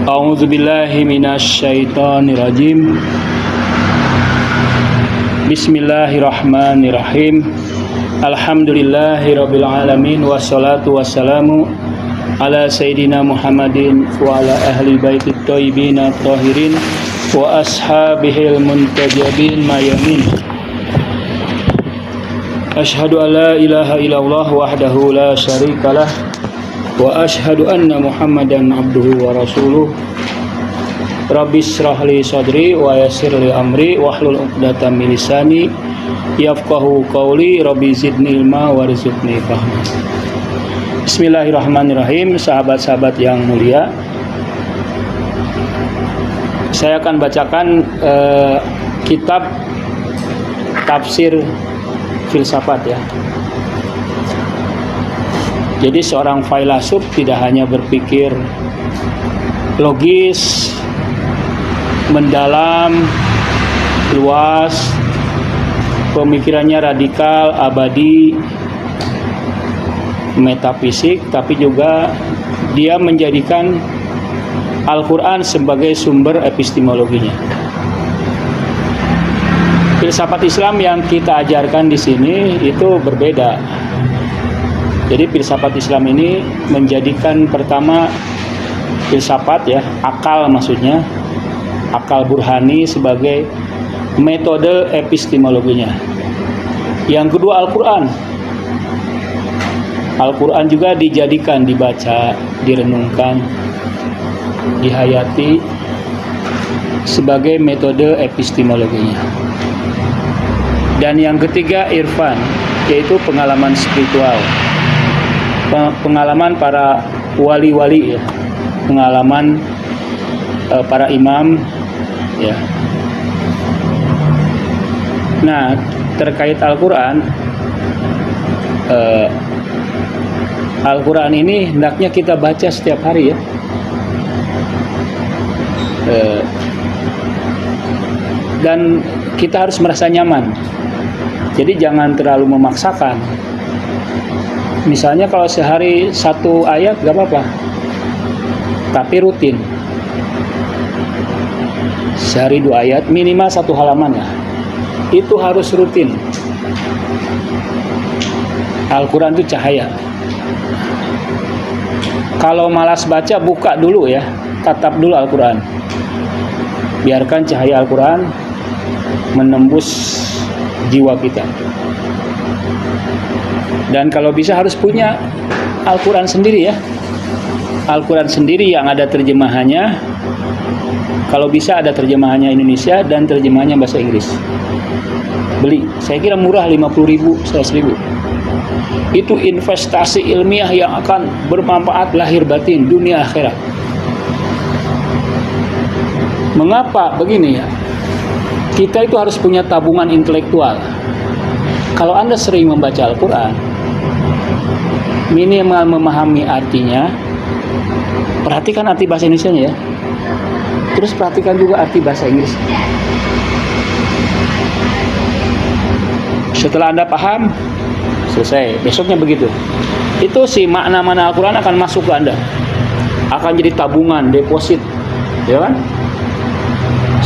A'udzubillahi minasyaitonirrajim. Bismillahirrahmanirrahim. Alhamdulillahirabbil alamin wassalatu wassalamu ala sayyidina Muhammadin wa ala ahli baitit thayyibin at-thahirin wa ashabihil muntajabin mayamin. Asyhadu an la ilaha illallah wahdahu la syarikalah wa asyhadu anna Muhammadan abduhu wa rasuluh. Rabbi shrah li sadri wa yassir li amri wahlul 'uqdatam min lisani yafqahu qawli. Rabbi zidni ilma warzuqni fahma. Bismillahirrahmanirrahim. Sahabat-sahabat yang mulia, saya akan bacakan kitab tafsir filsafat ya. Jadi seorang filsuf tidak hanya berpikir logis, mendalam, luas, pemikirannya radikal, abadi, metafisik, tapi juga dia menjadikan Al-Quran sebagai sumber epistemologinya. Filsafat Islam yang kita ajarkan di sini itu berbeda. Jadi filsafat Islam ini menjadikan pertama filsafat ya, akal maksudnya, akal burhani sebagai metode epistemologinya. Yang kedua Al-Quran. Al-Quran juga dijadikan, dibaca, direnungkan, dihayati sebagai metode epistemologinya. Dan yang ketiga irfan, yaitu pengalaman spiritual, pengalaman para wali-wali ya, pengalaman para imam ya. Nah, terkait Al-Quran, Al-Quran ini hendaknya kita baca setiap hari ya. Dan kita harus merasa nyaman. Jadi jangan terlalu memaksakan. Misalnya kalau sehari satu ayat gak apa-apa, tapi rutin. Sehari 2 ayat, minimal 1 halaman ya. Itu harus rutin. Al-Quran itu cahaya. Kalau malas baca, buka dulu ya, tatap dulu Al-Quran. Biarkan cahaya Al-Quran menembus jiwa kita. Dan kalau bisa harus punya Al-Quran sendiri ya. Al-Quran sendiri yang ada terjemahannya. Kalau bisa ada terjemahannya Indonesia dan terjemahannya bahasa Inggris. Beli, saya kira murah, 50.000, 100.000. Itu investasi ilmiah yang akan bermanfaat lahir batin, dunia akhirat. Mengapa begini ya? Kita itu harus punya tabungan intelektual. Kalau Anda sering membaca Al-Quran, minimal memahami artinya, perhatikan arti bahasa Indonesianya ya. Terus perhatikan juga arti bahasa Inggris. Setelah Anda paham, selesai. Besoknya begitu. Itu sih makna-makna Al-Quran akan masuk ke Anda. Akan jadi tabungan, deposit. Ya kan?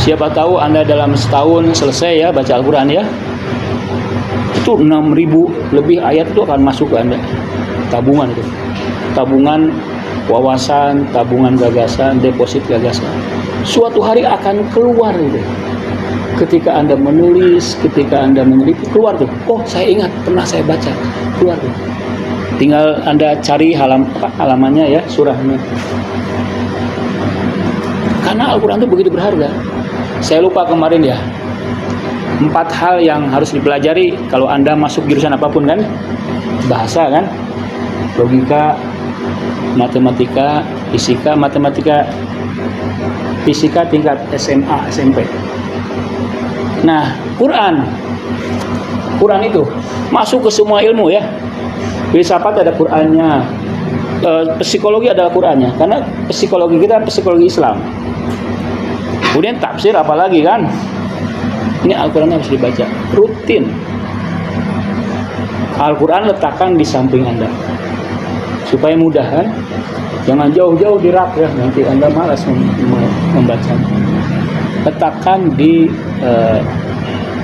Siapa tahu Anda dalam setahun selesai ya baca Al-Quran ya. Itu 6.000 lebih ayat itu akan masuk ke Anda. Tabungan itu. Tabungan wawasan, tabungan gagasan, deposit gagasan. Suatu hari akan keluar itu. Ketika Anda menulis, ketika Anda meneliti, keluar tuh. Oh, saya ingat, pernah saya baca. Keluar tuh. Tinggal Anda cari halamannya ya, surahnya. Karena Al-Quran itu begitu berharga. Saya lupa kemarin ya. 4 hal yang harus dipelajari kalau Anda masuk jurusan apapun kan. Bahasa kan, logika, matematika, fisika tingkat SMA, SMP. Nah, Quran itu masuk ke semua ilmu ya. Filsafat ada Qurannya, psikologi ada Qurannya, karena psikologi kita psikologi Islam. Kemudian tafsir apalagi kan. Ini Al-Quran harus dibaca rutin. Al-Quran letakkan di samping Anda supaya mudah kan. Jangan jauh-jauh di rak ya, nanti Anda malas membaca. Letakkan di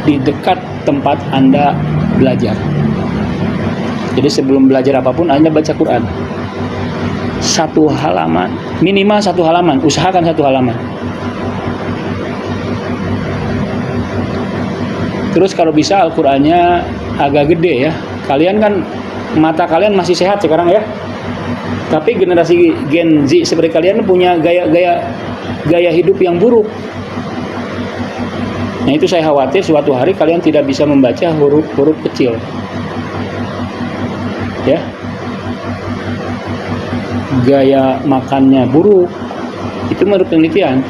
dekat tempat Anda belajar. Jadi sebelum belajar apapun Anda baca Quran. 1 halaman, minimal 1 halaman, usahakan 1 halaman. Terus kalau bisa Al-Qur'annya agak gede ya. Kalian kan mata kalian masih sehat sekarang ya. Tapi generasi Gen Z seperti kalian punya gaya hidup yang buruk. Nah, itu saya khawatir suatu hari kalian tidak bisa membaca huruf kecil. Ya. Gaya makannya buruk. Itu menurut penelitian.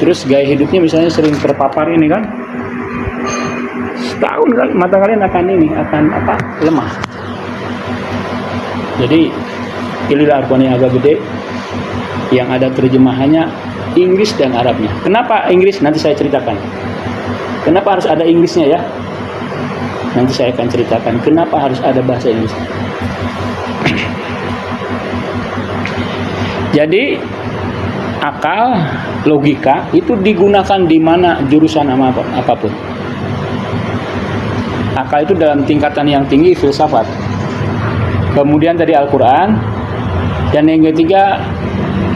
Terus gaya hidupnya misalnya sering terpapar ini kan. Setahun kali mata kalian akan lemah. Jadi pilihlah Al-Quran yang agak gede, yang ada terjemahannya Inggris dan Arabnya. Kenapa Inggris? Nanti saya ceritakan. Kenapa harus ada Inggrisnya ya? Nanti saya akan ceritakan kenapa harus ada bahasa Inggris. Jadi akal, logika itu digunakan di mana jurusan apapun. Akal itu dalam tingkatan yang tinggi filsafat. Kemudian tadi Al-Quran. Dan yang ketiga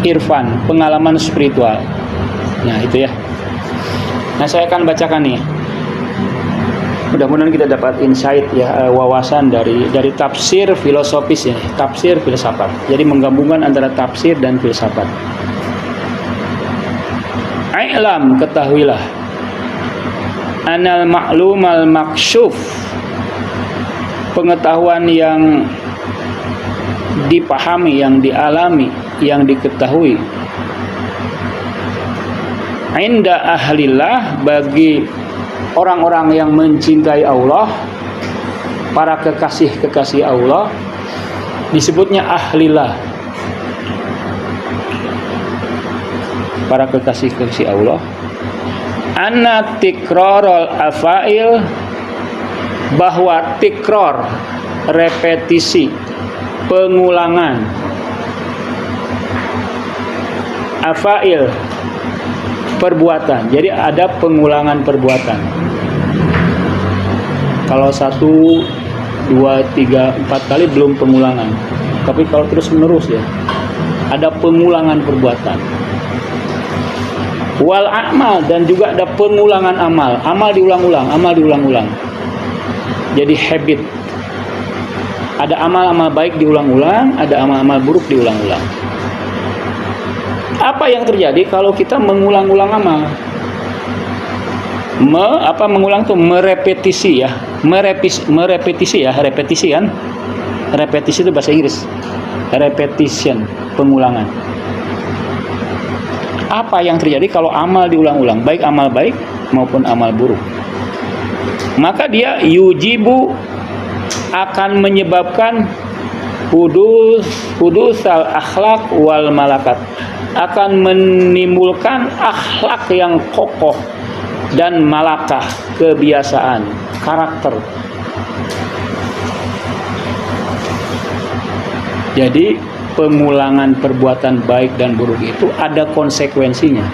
irfan, pengalaman spiritual. Nah itu ya. Nah saya akan bacakan nih. Mudah-mudahan kita dapat insight ya, wawasan dari tafsir filosofis ya, tafsir filsafat. Jadi menggabungkan antara tafsir dan filsafat. I'lam, ketahuilah. Anal ma'lumal maksyuf, pengetahuan yang dipahami, yang dialami, yang diketahui. Inda ahlillah, bagi orang-orang yang mencintai Allah, para kekasih-kekasih Allah, disebutnya ahlillah. Para kekasih-kekasih Allah. Anna tikrorul afail, bahwa tikror, repetisi, pengulangan, afail, perbuatan. Jadi ada pengulangan perbuatan. Kalau 1, 2, 3, 4 kali belum pengulangan. Tapi kalau terus menerus ya, ada pengulangan perbuatan. Wal amal, dan juga ada pengulangan amal. Amal diulang-ulang, amal diulang-ulang. Jadi habit. Ada amal-amal baik diulang-ulang, ada amal-amal buruk diulang-ulang. Apa yang terjadi kalau kita mengulang-ulang amal? Mengulang tuh merepetisi ya. Merepetisi ya, repetisi kan? Repetisi itu bahasa Inggris. Repetition, pengulangan. Apa yang terjadi kalau amal diulang-ulang, baik amal baik maupun amal buruk? Maka dia yujibu, akan menyebabkan hudusal akhlak wal malakat, akan menimbulkan akhlak yang kokoh dan malakah, kebiasaan, karakter. Jadi pengulangan perbuatan baik dan buruk itu ada konsekuensinya,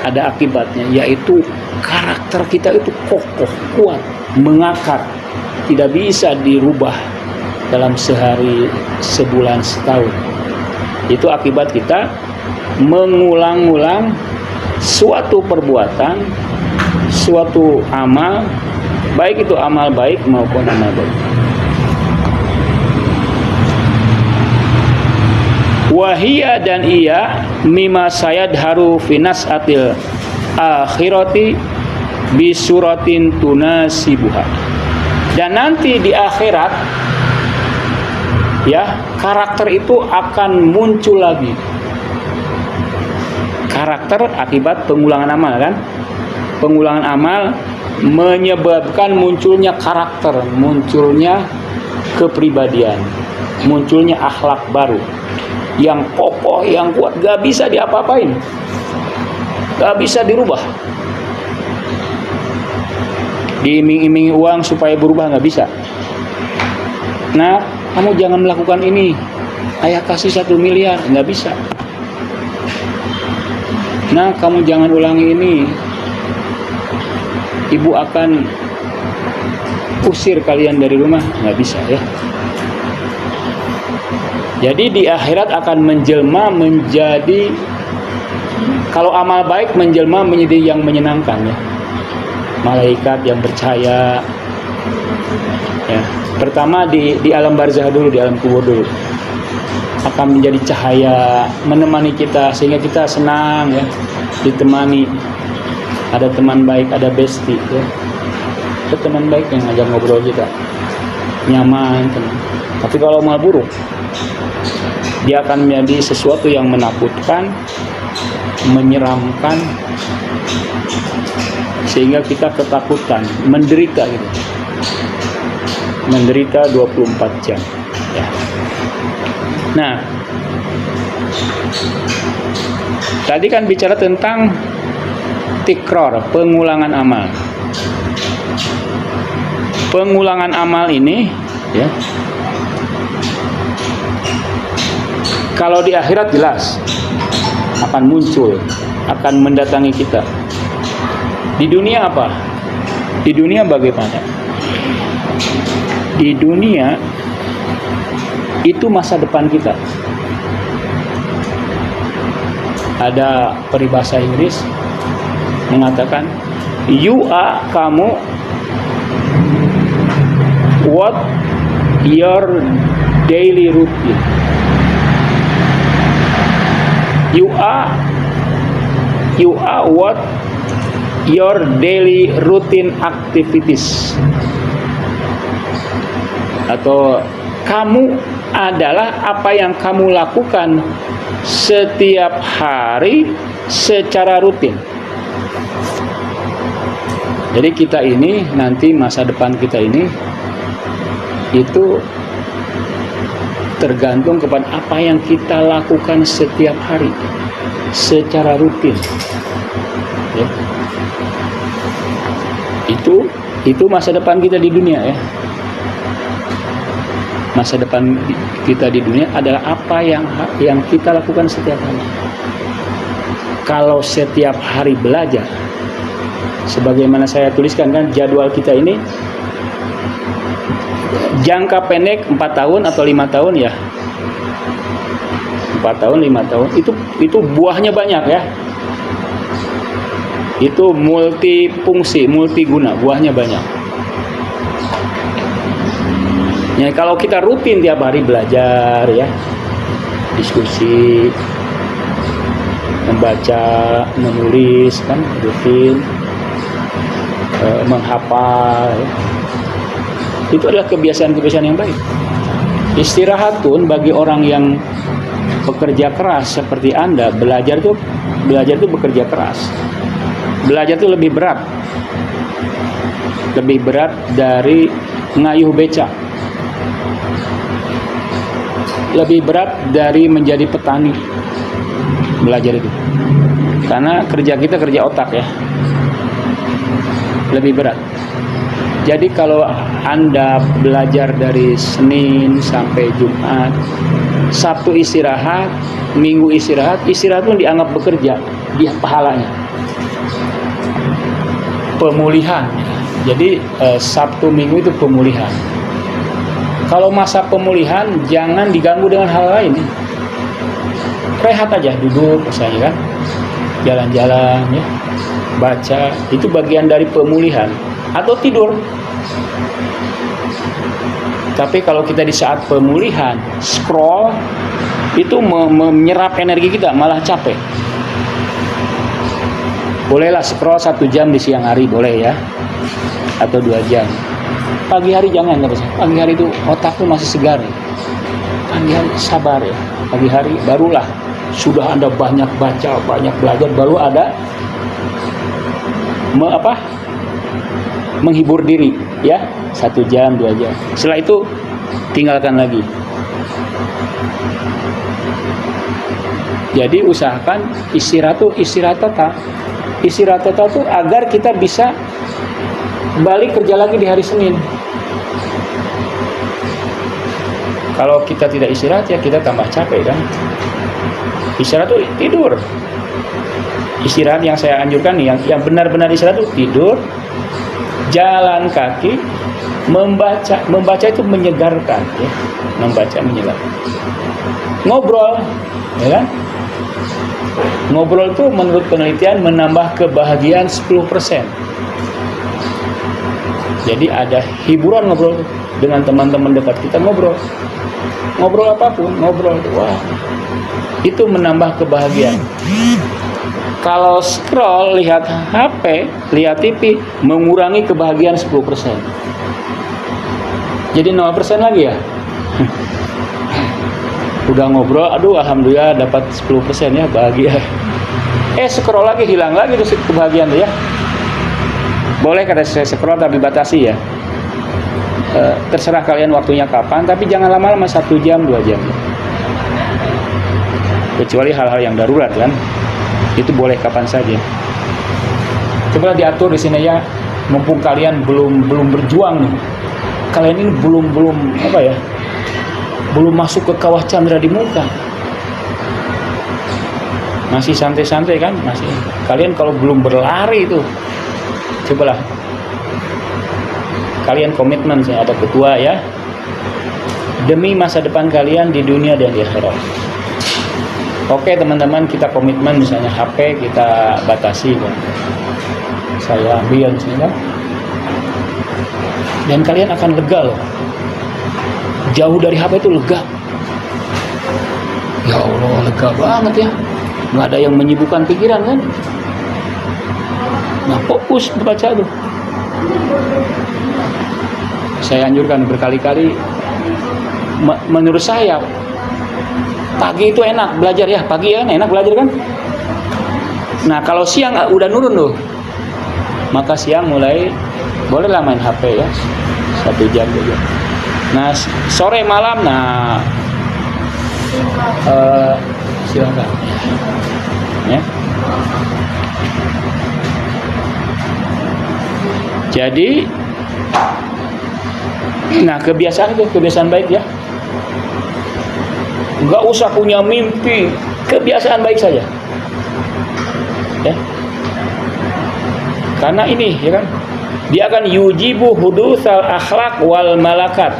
ada akibatnya, yaitu karakter kita itu kokoh, kuat, mengakar, tidak bisa dirubah dalam sehari, sebulan, setahun. Itu akibat kita mengulang-ulang suatu perbuatan, suatu amal, baik itu amal baik maupun amal buruk. Wahia, dan ia mima sayadharu finas atil akhirati bisuratin tunasibuha. Dan nanti di akhirat ya, karakter itu akan muncul lagi. Karakter akibat pengulangan amal kan? Pengulangan amal menyebabkan munculnya karakter, munculnya kepribadian, munculnya akhlak baru yang kokoh, yang kuat, gak bisa diapa-apain, gak bisa dirubah. Diiming-imingi uang supaya berubah gak bisa. Nah, kamu jangan melakukan ini, ayah kasih 1 miliar, nggak bisa. Nah, kamu jangan ulangi ini, ibu akan usir kalian dari rumah, nggak bisa ya. Jadi di akhirat akan menjelma menjadi, kalau amal baik menjelma menjadi yang menyenangkan ya. Malaikat yang percaya ya. Pertama di alam barzah dulu, di alam kubur dulu, akan menjadi cahaya menemani kita sehingga kita senang ya, ditemani, ada teman baik, ada bestie ya. Ada teman baik yang ngajak ngobrol kita, nyaman, tenang. Tapi kalau amal buruk, dia akan menjadi sesuatu yang menakutkan, menyeramkan, sehingga kita ketakutan, menderita gitu. Menderita 24 jam ya. Nah, tadi kan bicara tentang tikror, pengulangan amal. Pengulangan amal ini ya, kalau di akhirat jelas akan muncul, akan mendatangi kita. Di dunia apa? Di dunia bagaimana? Di dunia itu masa depan kita. Ada peribahasa Inggris mengatakan, you are, kamu, what your daily routine. You are what your daily routine activities. Atau kamu adalah apa yang kamu lakukan setiap hari secara rutin. Jadi kita ini nanti masa depan kita ini itu tergantung kepada apa yang kita lakukan setiap hari secara rutin ya. Itu masa depan kita di dunia ya. Masa depan kita di dunia adalah apa yang kita lakukan setiap hari. Kalau setiap hari belajar, sebagaimana saya tuliskan kan, jadwal kita ini jangka pendek 4 tahun atau 5 tahun ya. 4 tahun, 5 tahun itu buahnya banyak ya. Itu multifungsi, multiguna, buahnya banyak. Ya, kalau kita rutin tiap hari belajar ya, diskusi, membaca, menulis kan rutin, menghafal ya. Itu adalah kebiasaan-kebiasaan yang baik. Istirahat pun bagi orang yang bekerja keras seperti Anda, belajar tuh bekerja keras. Belajar tuh lebih berat dari ngayuh beca, lebih berat dari menjadi petani. Belajar itu karena kerja otak ya, lebih berat. Jadi kalau Anda belajar dari Senin sampai Jumat, Sabtu istirahat, Minggu istirahat pun dianggap bekerja, dia pahalanya pemulihan. Jadi Sabtu Minggu itu pemulihan. Kalau masa pemulihan jangan diganggu dengan hal lain. Rehat aja, duduk misalnya kan, jalan-jalan ya, baca, itu bagian dari pemulihan. Atau tidur. Tapi kalau kita di saat pemulihan scroll, itu menyerap energi kita, malah capek. Bolehlah scroll 1 jam di siang hari, boleh ya, atau 2 jam. Pagi hari jangan, pagi hari itu otak tuh masih segar ya. Pagi hari sabar ya, pagi hari barulah sudah Anda banyak baca, banyak belajar, baru ada menghibur diri ya, 1 jam 2 jam. Setelah itu tinggalkan lagi. Jadi usahakan istirahat total tuh agar kita bisa balik kerja lagi di hari Senin. Kalau kita tidak istirahat ya kita tambah capek kan. Istirahat tuh tidur. Istirahat yang saya anjurkan nih, yang benar-benar istirahat tuh tidur, jalan kaki, membaca itu menyegarkan ya. Membaca menyegarkan. Ngobrol, ya kan? Ngobrol itu menurut penelitian menambah kebahagiaan 10%. Jadi ada hiburan ngobrol dengan teman-teman dekat kita, ngobrol apapun, ngobrol, wah, itu menambah kebahagiaan. Kalau scroll, lihat HP, lihat TV, mengurangi kebahagiaan 10%. Jadi 0% lagi ya. Udah ngobrol, aduh alhamdulillah dapat 10% ya, bahagia. Scroll lagi, hilang lagi tuh kebahagiaan tuh ya. Boleh kata saya scroll tapi batasi ya. Terserah kalian waktunya kapan, tapi jangan lama-lama, 1 jam 2 jam. Kecuali hal-hal yang darurat kan, itu boleh kapan saja. Coba diatur di sini ya, mumpung kalian belum berjuang nih. Kalian ini belum apa ya? Belum masuk ke kawah candra di muka. Masih santai-santai kan, masih. Kalian kalau belum berlari itu, cobalah. Kalian komitmen, saya ada ketua ya, demi masa depan kalian di dunia dan di akhirat. Oke teman-teman, kita komitmen, misalnya HP kita batasi kan. Saya ambil di sini kan. Dan kalian akan lega loh. Jauh dari HP itu lega. Ya Allah, lega banget ya. Nggak ada yang menyibukkan pikiran kan. Nah, fokus baca tuh. Saya anjurkan berkali-kali, menurut saya pagi itu enak belajar ya, pagi ya enak belajar kan. Nah kalau siang udah nurun tuh, maka siang mulai bolehlah main HP ya, 1 jam aja. Nah sore malam, nah silakan ya. Jadi, nah kebiasaan itu kebiasaan baik ya. Nggak usah punya mimpi, kebiasaan baik saja. Ya. Karena ini, ya kan, dia akan yujibu hudutsal akhlaq wal malakat.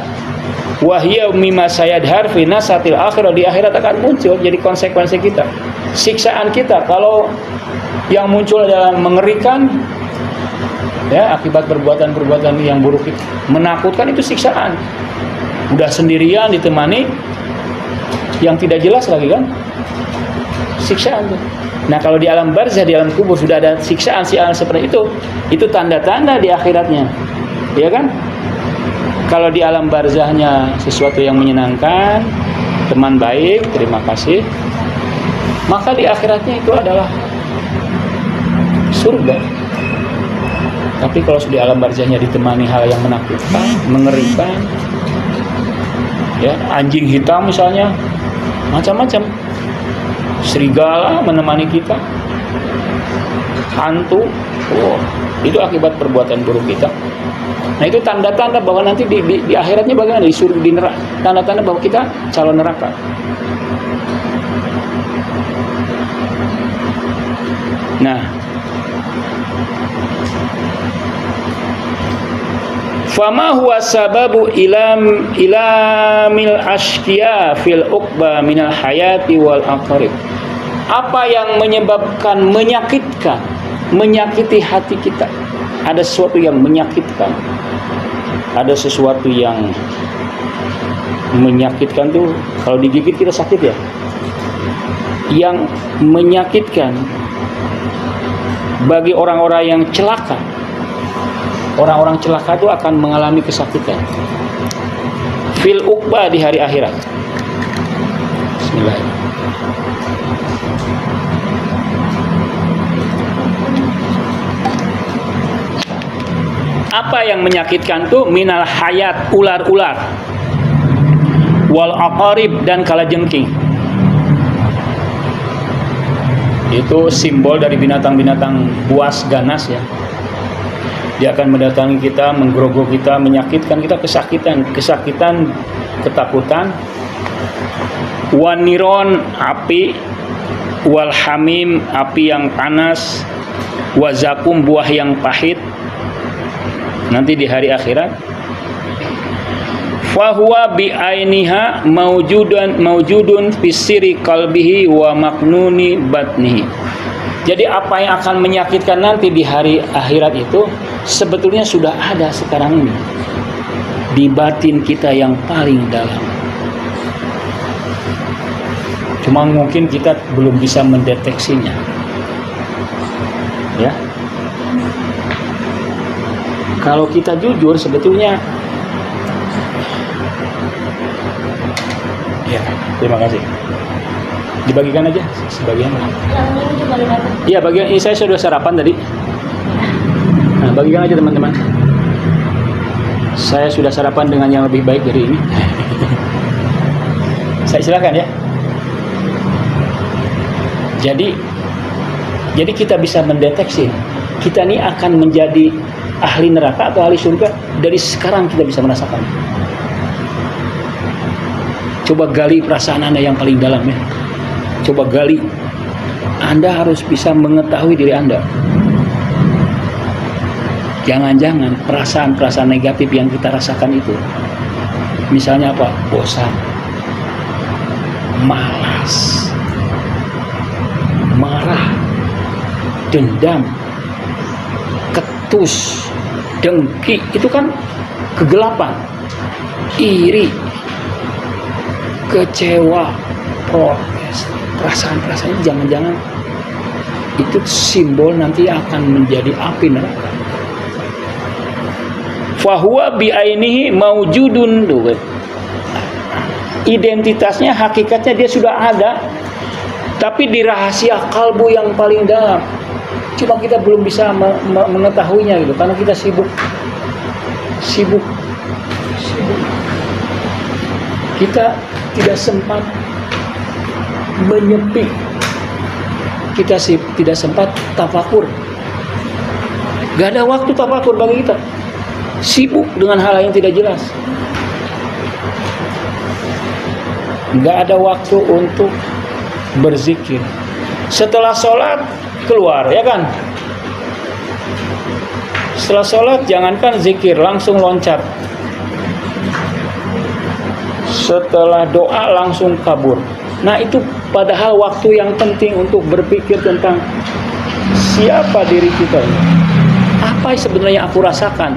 Wahya mimma sayadhar fi nasatil akhirah, di akhirat akan muncul jadi konsekuensi kita. Siksaan kita kalau yang muncul adalah mengerikan, ya, akibat perbuatan-perbuatan yang buruk itu, menakutkan, itu siksaan. Udah sendirian ditemani yang tidak jelas lagi kan, siksaan tuh. Nah kalau di alam barzah, di alam kubur sudah ada siksaan seperti itu tanda-tanda di akhiratnya, ya kan? Kalau di alam barzahnya sesuatu yang menyenangkan, teman baik, terima kasih, maka di akhiratnya itu adalah surga. Tapi kalau di alam barzahnya ditemani hal yang menakutkan, mengerikan, ya, anjing hitam misalnya, macam-macam, serigala menemani kita, hantu, itu akibat perbuatan buruk kita. Nah itu tanda-tanda bahwa nanti di akhiratnya bagaimana, di surga, di neraka, tanda-tanda bahwa kita calon neraka. Nah, fama huwa sababu ilamil ashqiya fil uqba minal hayati wal aqrib. Apa yang menyebabkan menyakiti hati kita? Ada sesuatu yang menyakitkan. Ada sesuatu yang menyakitkan tuh, kalau digigit kita sakit ya. Yang menyakitkan bagi orang-orang yang celaka. Orang-orang celaka itu akan mengalami kesakitan. Fil uqba, di hari akhirat. Bismillahirrahmanirrahim. Apa yang menyakitkan tuh? Minal hayat, ular-ular, wal aqarib, dan kalajengking. Itu simbol dari binatang-binatang buas ganas ya. Dia akan mendatangi kita, menggerogok kita, menyakitkan kita, kesakitan, ketakutan, Waniron, api. Wal hamim, api yang panas. Wazakum, buah yang pahit nanti di hari akhirat. Fahuwa bi ainiha maujudun fisiri kalbihi wa maknuni batnihi. Jadi apa yang akan menyakitkan nanti di hari akhirat itu sebetulnya sudah ada sekarang ini di batin kita yang paling dalam. Cuma mungkin kita belum bisa mendeteksinya. Ya. Kalau kita jujur sebetulnya ya, terima kasih. Dibagikan aja sebagian. Iya, bagian ini saya sudah sarapan tadi. Nah, bagikan aja teman-teman. Saya sudah sarapan dengan yang lebih baik dari ini. Saya silakan ya. Jadi kita bisa mendeteksi kita ini akan menjadi ahli neraka atau ahli surga dari sekarang kita bisa merasakan. Coba gali perasaan Anda yang paling dalam ya. Coba gali. Anda harus bisa mengetahui diri Anda. Jangan-jangan perasaan-perasaan negatif yang kita rasakan itu, misalnya apa? Bosan, malas, marah, dendam, ketus, dengki, itu kan kegelapan, iri, kecewa, protes, perasaan-perasaan jangan-jangan itu simbol nanti akan menjadi api neraka. Fahuwa bi'ainihi maujudun, identitasnya, hakikatnya dia sudah ada, tapi di rahasia kalbu yang paling dalam. Cuma kita belum bisa mengetahuinya gitu, karena kita sibuk. Kita tidak sempat menyepi. Kita tidak sempat tafakur. Gak ada waktu tafakur bagi kita. Sibuk dengan hal yang tidak jelas. Gak ada waktu untuk berzikir. Setelah sholat keluar, ya kan? Setelah sholat jangankan zikir, langsung loncat. Setelah doa langsung kabur. Nah itu padahal waktu yang penting untuk berpikir tentang siapa diri kita ini. Apa sebenarnya aku rasakan?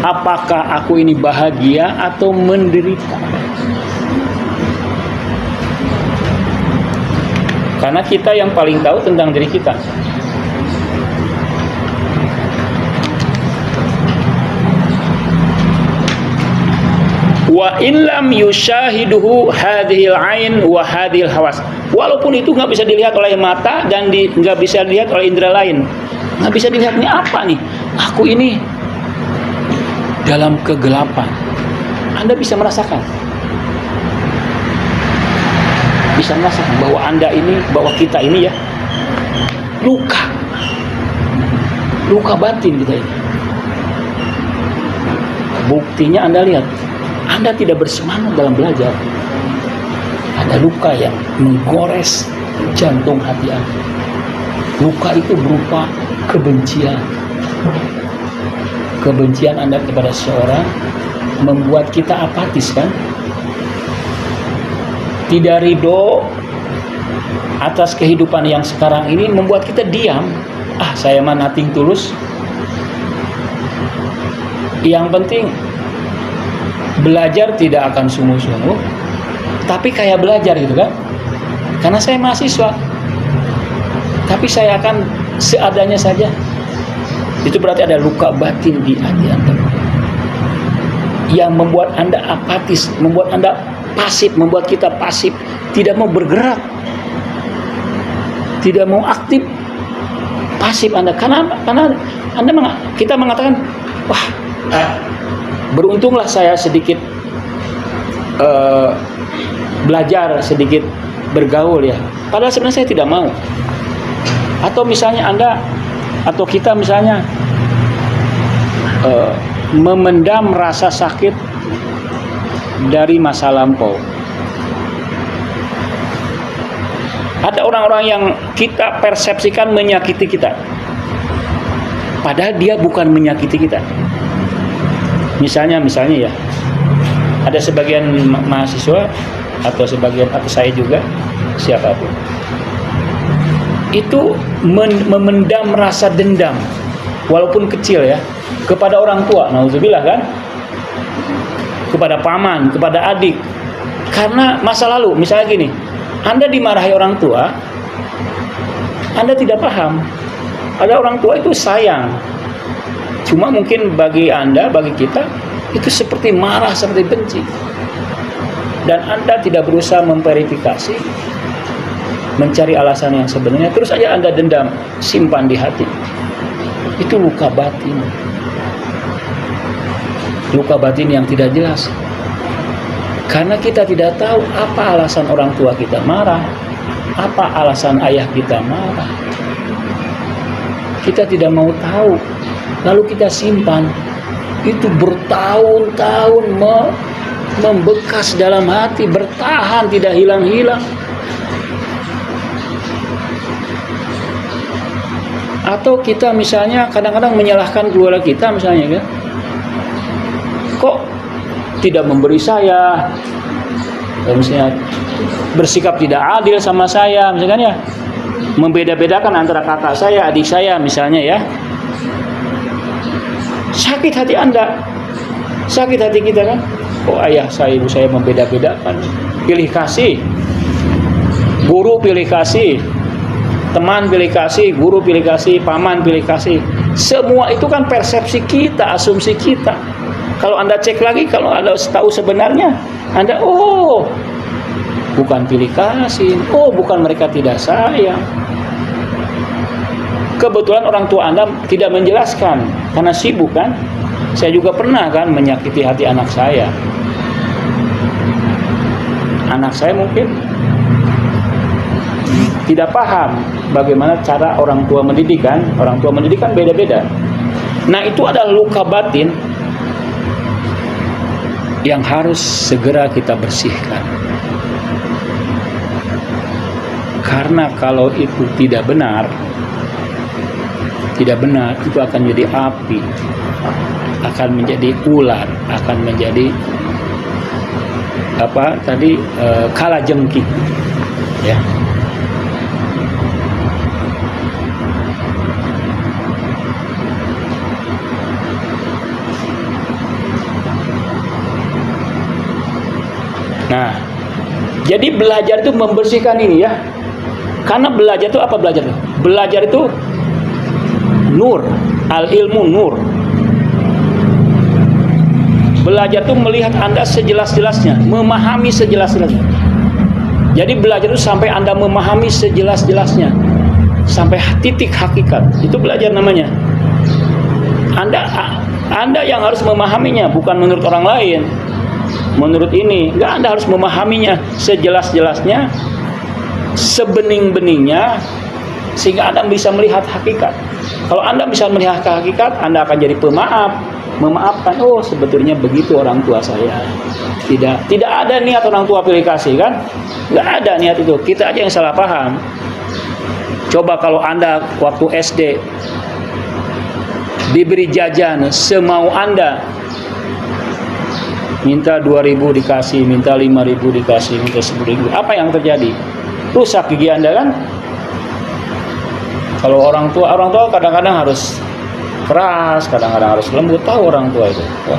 Apakah aku ini bahagia atau menderita? Karena kita yang paling tahu tentang diri kita. Wa in lam yushahiduhu hadhil ain wa hadhil hawas. Walaupun itu nggak bisa dilihat oleh mata dan nggak bisa dilihat oleh indera lain, nggak bisa dilihat ini apa nih? Aku ini dalam kegelapan. Anda bisa merasakan, bahwa Anda ini, bahwa kita ini ya luka batin kita ini. Buktinya Anda lihat, Anda tidak bersemangat dalam belajar. Ada luka yang menggores jantung hati Anda. Luka itu berupa kebencian. Kebencian Anda kepada seseorang membuat kita apatis, kan? Tidak ridho atas kehidupan yang sekarang ini membuat kita diam. Saya mah nothing tulus. Yang penting belajar tidak akan sungguh-sungguh, tapi kayak belajar gitu kan? Karena saya mahasiswa, tapi saya akan seadanya saja. Itu berarti ada luka batin di hati Anda yang membuat Anda apatis, membuat Anda pasif, membuat kita pasif, tidak mau bergerak, tidak mau aktif, pasif Anda. Karena kita mengatakan, wah, beruntunglah saya sedikit belajar, sedikit bergaul ya. Padahal sebenarnya saya tidak mau. Atau misalnya Anda atau kita misalnya memendam rasa sakit dari masa lampau. Ada orang-orang yang kita persepsikan menyakiti kita, padahal dia bukan menyakiti kita. Misalnya ya, ada sebagian mahasiswa atau saya juga, siapapun, itu memendam rasa dendam, walaupun kecil ya, kepada orang tua, nauzubillah kan, kepada paman, kepada adik, karena masa lalu. Misalnya gini, Anda dimarahi orang tua, Anda tidak paham. Ada orang tua itu sayang. Cuma mungkin bagi Anda, bagi kita, itu seperti marah, seperti benci. Dan Anda tidak berusaha memverifikasi, mencari alasan yang sebenarnya, terus aja Anda dendam, simpan di hati. Itu luka batin. Luka batin yang tidak jelas. Karena kita tidak tahu apa alasan orang tua kita marah, apa alasan ayah kita marah. Kita tidak mau tahu, lalu kita simpan. Itu bertahun-tahun membekas dalam hati, bertahan, tidak hilang-hilang. Atau kita misalnya kadang-kadang menyalahkan keluarga kita misalnya kan, kok tidak memberi saya, misalnya bersikap tidak adil sama saya, misalkan ya, membeda-bedakan antara kakak saya, adik saya misalnya ya. Sakit hati Anda, sakit hati kita kan, kok ayah saya, ibu saya membeda-bedakan. Pilih kasih, guru pilih kasih, teman pilih kasih, guru pilih kasih, paman pilih kasih. Semua itu kan persepsi kita, asumsi kita. Kalau Anda cek lagi, kalau Anda tahu sebenarnya, Anda, oh, bukan pilih kasih, oh, bukan mereka tidak sayang. Kebetulan orang tua Anda tidak menjelaskan, karena sibuk kan. Saya juga pernah kan menyakiti hati anak saya. Anak saya mungkin tidak paham bagaimana cara orang tua mendidik kan. Orang tua mendidik kan beda-beda. Nah, itu adalah luka batin yang harus segera kita bersihkan. Karena kalau itu tidak benar, itu akan menjadi api, akan menjadi ular, akan menjadi kalajengking, ya. Nah, jadi belajar itu membersihkan ini ya. Karena belajar itu apa belajar itu? Belajar itu nur, al-ilmu nur. Belajar itu melihat Anda sejelas-jelasnya, memahami sejelas-jelasnya. Jadi belajar itu sampai Anda memahami sejelas-jelasnya, sampai titik hakikat. Itu belajar namanya. Anda yang harus memahaminya, bukan menurut orang lain. Menurut ini, enggak, Anda harus memahaminya sejelas-jelasnya, sebening-beningnya, sehingga Anda bisa melihat hakikat. Kalau Anda bisa melihat hakikat, Anda akan jadi pemaaf, memaafkan. Oh, sebetulnya begitu orang tua saya. Tidak ada niat orang tua pilih kasih kan? Enggak ada niat itu. Kita aja yang salah paham. Coba kalau Anda waktu SD diberi jajan semau Anda, minta 2.000 dikasih, minta 5.000 dikasih, minta 10.000. Apa yang terjadi? Rusak gigi Anda kan? Kalau orang tua kadang-kadang harus keras, kadang-kadang harus lembut. Tahu orang tua itu. Wah.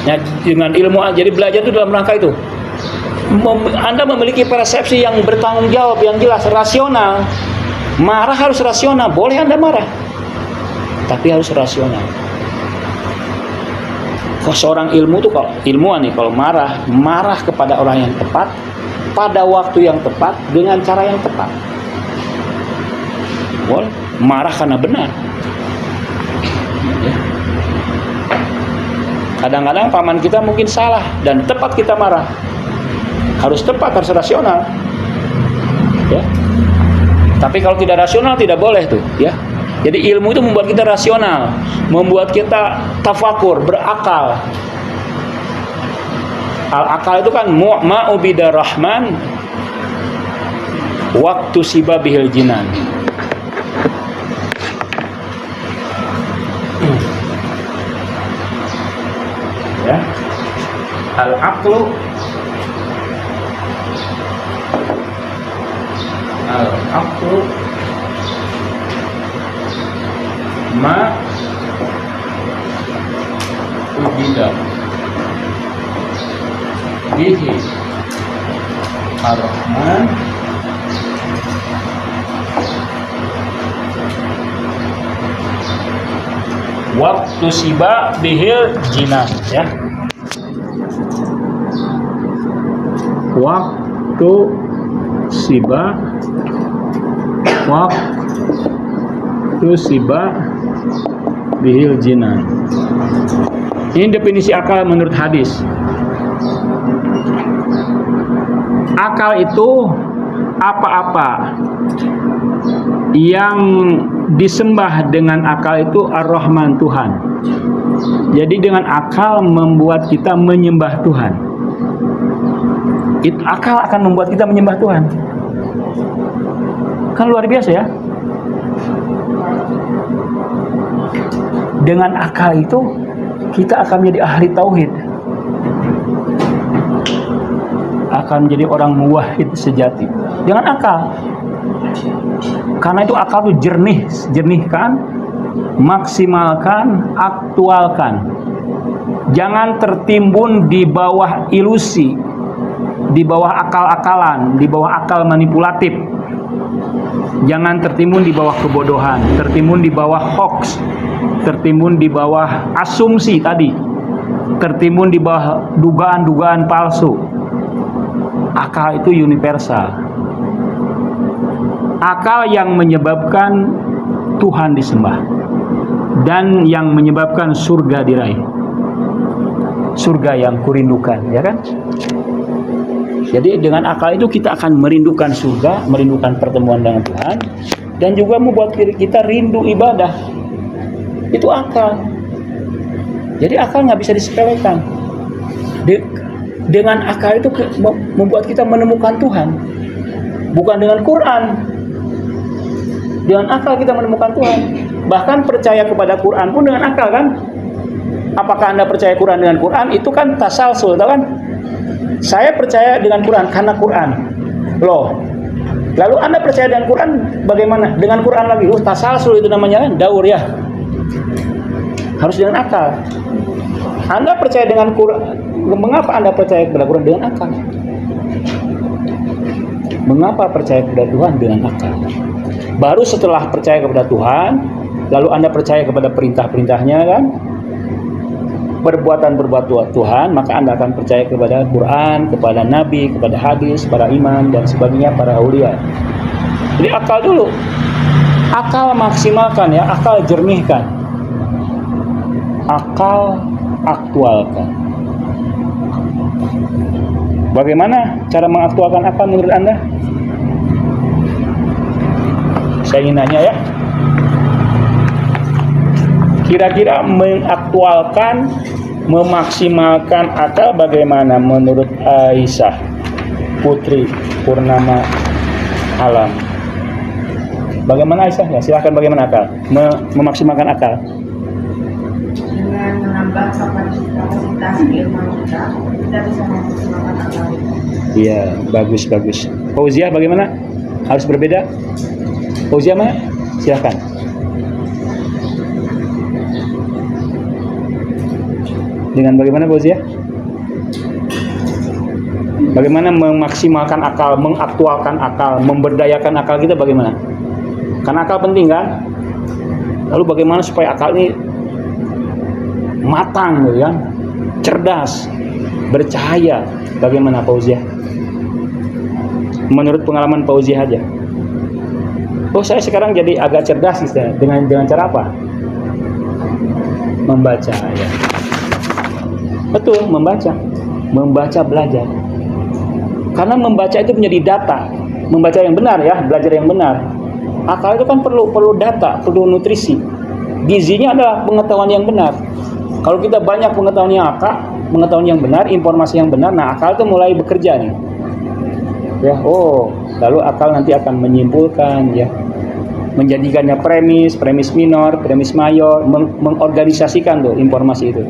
Nah, dengan ilmu, jadi belajar itu dalam rangka itu. Anda memiliki persepsi yang bertanggung jawab, yang jelas, rasional. Marah harus rasional. Boleh Anda marah, tapi harus rasional. Kalau seorang ilmuwan nih, kalau marah kepada orang yang tepat, pada waktu yang tepat, dengan cara yang tepat. Boleh marah karena benar. Kadang-kadang paman kita mungkin salah dan tepat kita marah. Harus tepat, harus rasional. Ya. Tapi kalau tidak rasional tidak boleh tuh, ya. Jadi ilmu itu membuat kita rasional, membuat kita tafakur, berakal. Al-akal itu kan ma'ubidar rahman waktu siba bihil jinan. Ya. Al-aqlu ma ubida bihi ar-rahman waktu siba bihil jinan, ya. Waktu siba bihil jinan. Ini definisi akal menurut hadis. Akal itu apa-apa yang disembah dengan akal itu Ar-Rahman, Tuhan. Jadi dengan akal membuat kita menyembah Tuhan. Itu akal akan membuat kita menyembah Tuhan. Kan luar biasa, ya. Dengan akal itu kita akan menjadi ahli tauhid, akan menjadi orang muwahhid sejati dengan akal. Karena itu akal itu jernihkan, maksimalkan, aktualkan. Jangan tertimbun di bawah ilusi, di bawah akal-akalan, di bawah akal manipulatif. Jangan tertimbun di bawah kebodohan, tertimbun di bawah hoax, tertimbun di bawah asumsi tadi, tertimbun di bawah dugaan-dugaan palsu. Akal itu universal. Akal yang menyebabkan Tuhan disembah dan yang menyebabkan surga diraih. Surga yang kurindukan, ya kan? Jadi dengan akal itu kita akan merindukan surga, merindukan pertemuan dengan Tuhan, dan juga membuat kita rindu ibadah. Itu akal. Jadi akal nggak bisa disepelekan. Dengan akal itu membuat kita menemukan Tuhan, bukan dengan Quran. Dengan akal kita menemukan Tuhan. Bahkan percaya kepada Quran pun dengan akal, kan? Apakah Anda percaya Quran dengan Quran? Itu kan tasalsul, tahu kan? Saya percaya dengan Quran karena Quran. Loh. Lalu Anda percaya dengan Quran bagaimana? Dengan Quran lagi. Tasalsul itu namanya, daur, ya. Harus dengan akal. Anda percaya dengan Quran. Mengapa Anda percaya kepada Quran dengan akal? Mengapa percaya kepada Tuhan dengan akal? Baru setelah percaya kepada Tuhan, lalu Anda percaya kepada perintah-perintahnya, kan? Perbuatan-perbuatan Tuhan, maka Anda akan percaya kepada Quran, kepada Nabi, kepada hadis, para imam, dan sebagainya, para aulia. Jadi akal dulu. Akal maksimalkan, ya. Akal jernihkan. Akal aktualkan. Bagaimana cara mengaktualkan akal menurut Anda? Saya ingin nanya, ya. Kira-kira mengaktualkan, memaksimalkan akal bagaimana menurut Aisyah Putri Purnama Alam? Bagaimana Aisyah? Ya, silakan, bagaimana akal? Memaksimalkan akal. Dengan menambah kapasitas ilmu kita bisa memaksimalkan akal. Iya, bagus. Fauziah bagaimana? Harus berbeda? Fauziah mana? Silakan. Dengan bagaimana, Fauziah? Bagaimana memaksimalkan akal, mengaktualkan akal, memberdayakan akal kita bagaimana? Karena akal penting, kan? Lalu bagaimana supaya akal ini matang, gitu kan? Cerdas, bercahaya. Bagaimana, Fauziah? Menurut pengalaman Fauziah aja. Oh, saya sekarang jadi agak cerdas, istilahnya. Dengan cara apa? Membaca, ya. Betul, membaca, belajar. Karena membaca itu menjadi data, membaca yang benar, ya, belajar yang benar. Akal itu kan perlu data, perlu nutrisi. Gizinya adalah pengetahuan yang benar. Kalau kita banyak pengetahuan yang pengetahuan yang benar, informasi yang benar, nah akal tuh mulai bekerja nih. Ya, lalu akal nanti akan menyimpulkan, ya, menjadikannya premis minor, premis mayor, mengorganisasikan tuh informasi itu.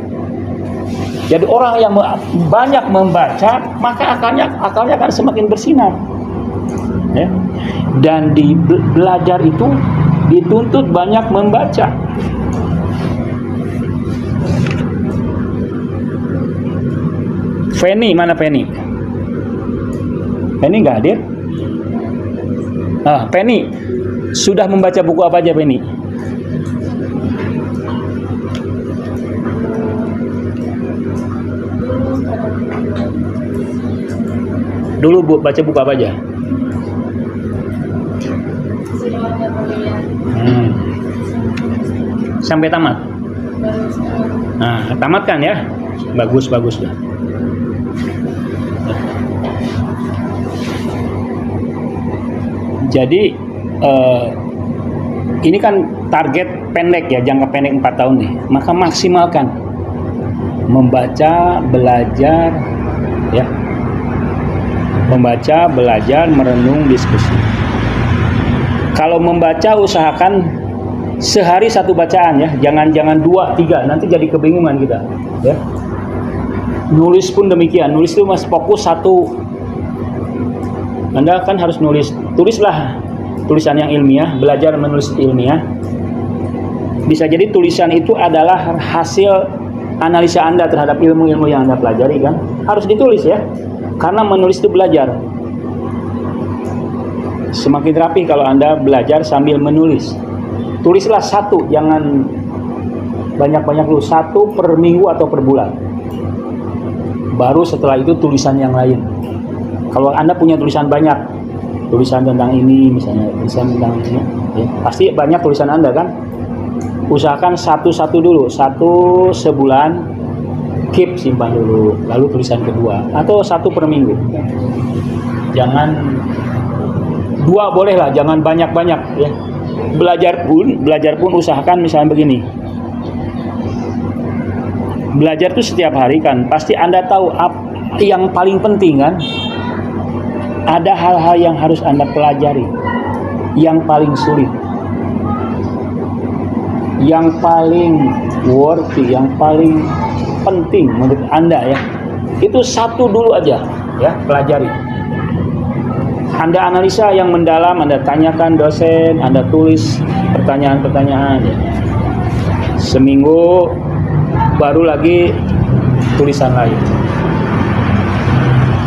Jadi orang yang banyak membaca, maka akalnya akan semakin bersinar. Ya. Dan di belajar itu dituntut banyak membaca. Feni, mana Feni? Feni nggak hadir? Feni, sudah membaca buku apa aja Feni? Dulu Bu, baca buku apa aja? Sampai tamat? Nah, tamat kan ya? Bagus lah. Jadi ini kan target pendek ya, jangka pendek 4 tahun nih. Maka maksimalkan membaca, belajar, ya. Membaca, belajar, merenung, diskusi. Kalau membaca usahakan sehari 1 bacaan ya, jangan 2, 3, nanti jadi kebingungan kita, ya. Nulis pun demikian, nulis itu mas fokus 1. Anda kan harus tulislah tulisan yang ilmiah, belajar menulis ilmiah. Bisa jadi tulisan itu adalah hasil analisa Anda terhadap ilmu-ilmu yang Anda pelajari kan, harus ditulis ya. Karena menulis itu belajar. Semakin rapi kalau Anda belajar sambil menulis. Tulislah 1, jangan banyak-banyak dulu, 1 per minggu atau per bulan. Baru setelah itu tulisan yang lain. Kalau Anda punya tulisan banyak, tulisan tentang ini misalnya, tulisan tentang ini, ya, pasti banyak tulisan Anda kan. Usahakan 1 dulu, 1 sebulan, keep, simpan dulu, lalu tulisan kedua, atau 1 per minggu. Jangan 2 boleh lah, jangan banyak-banyak ya. Belajar pun usahakan misalnya begini. Belajar tuh setiap hari kan, pasti Anda tahu yang paling penting kan. Ada hal-hal yang harus Anda pelajari, yang paling sulit, yang paling worthy, yang paling penting menurut Anda ya. Itu 1 dulu aja ya, pelajari. Anda analisa yang mendalam, Anda tanyakan dosen, Anda tulis pertanyaan-pertanyaan ya. Seminggu baru lagi tulisan lain.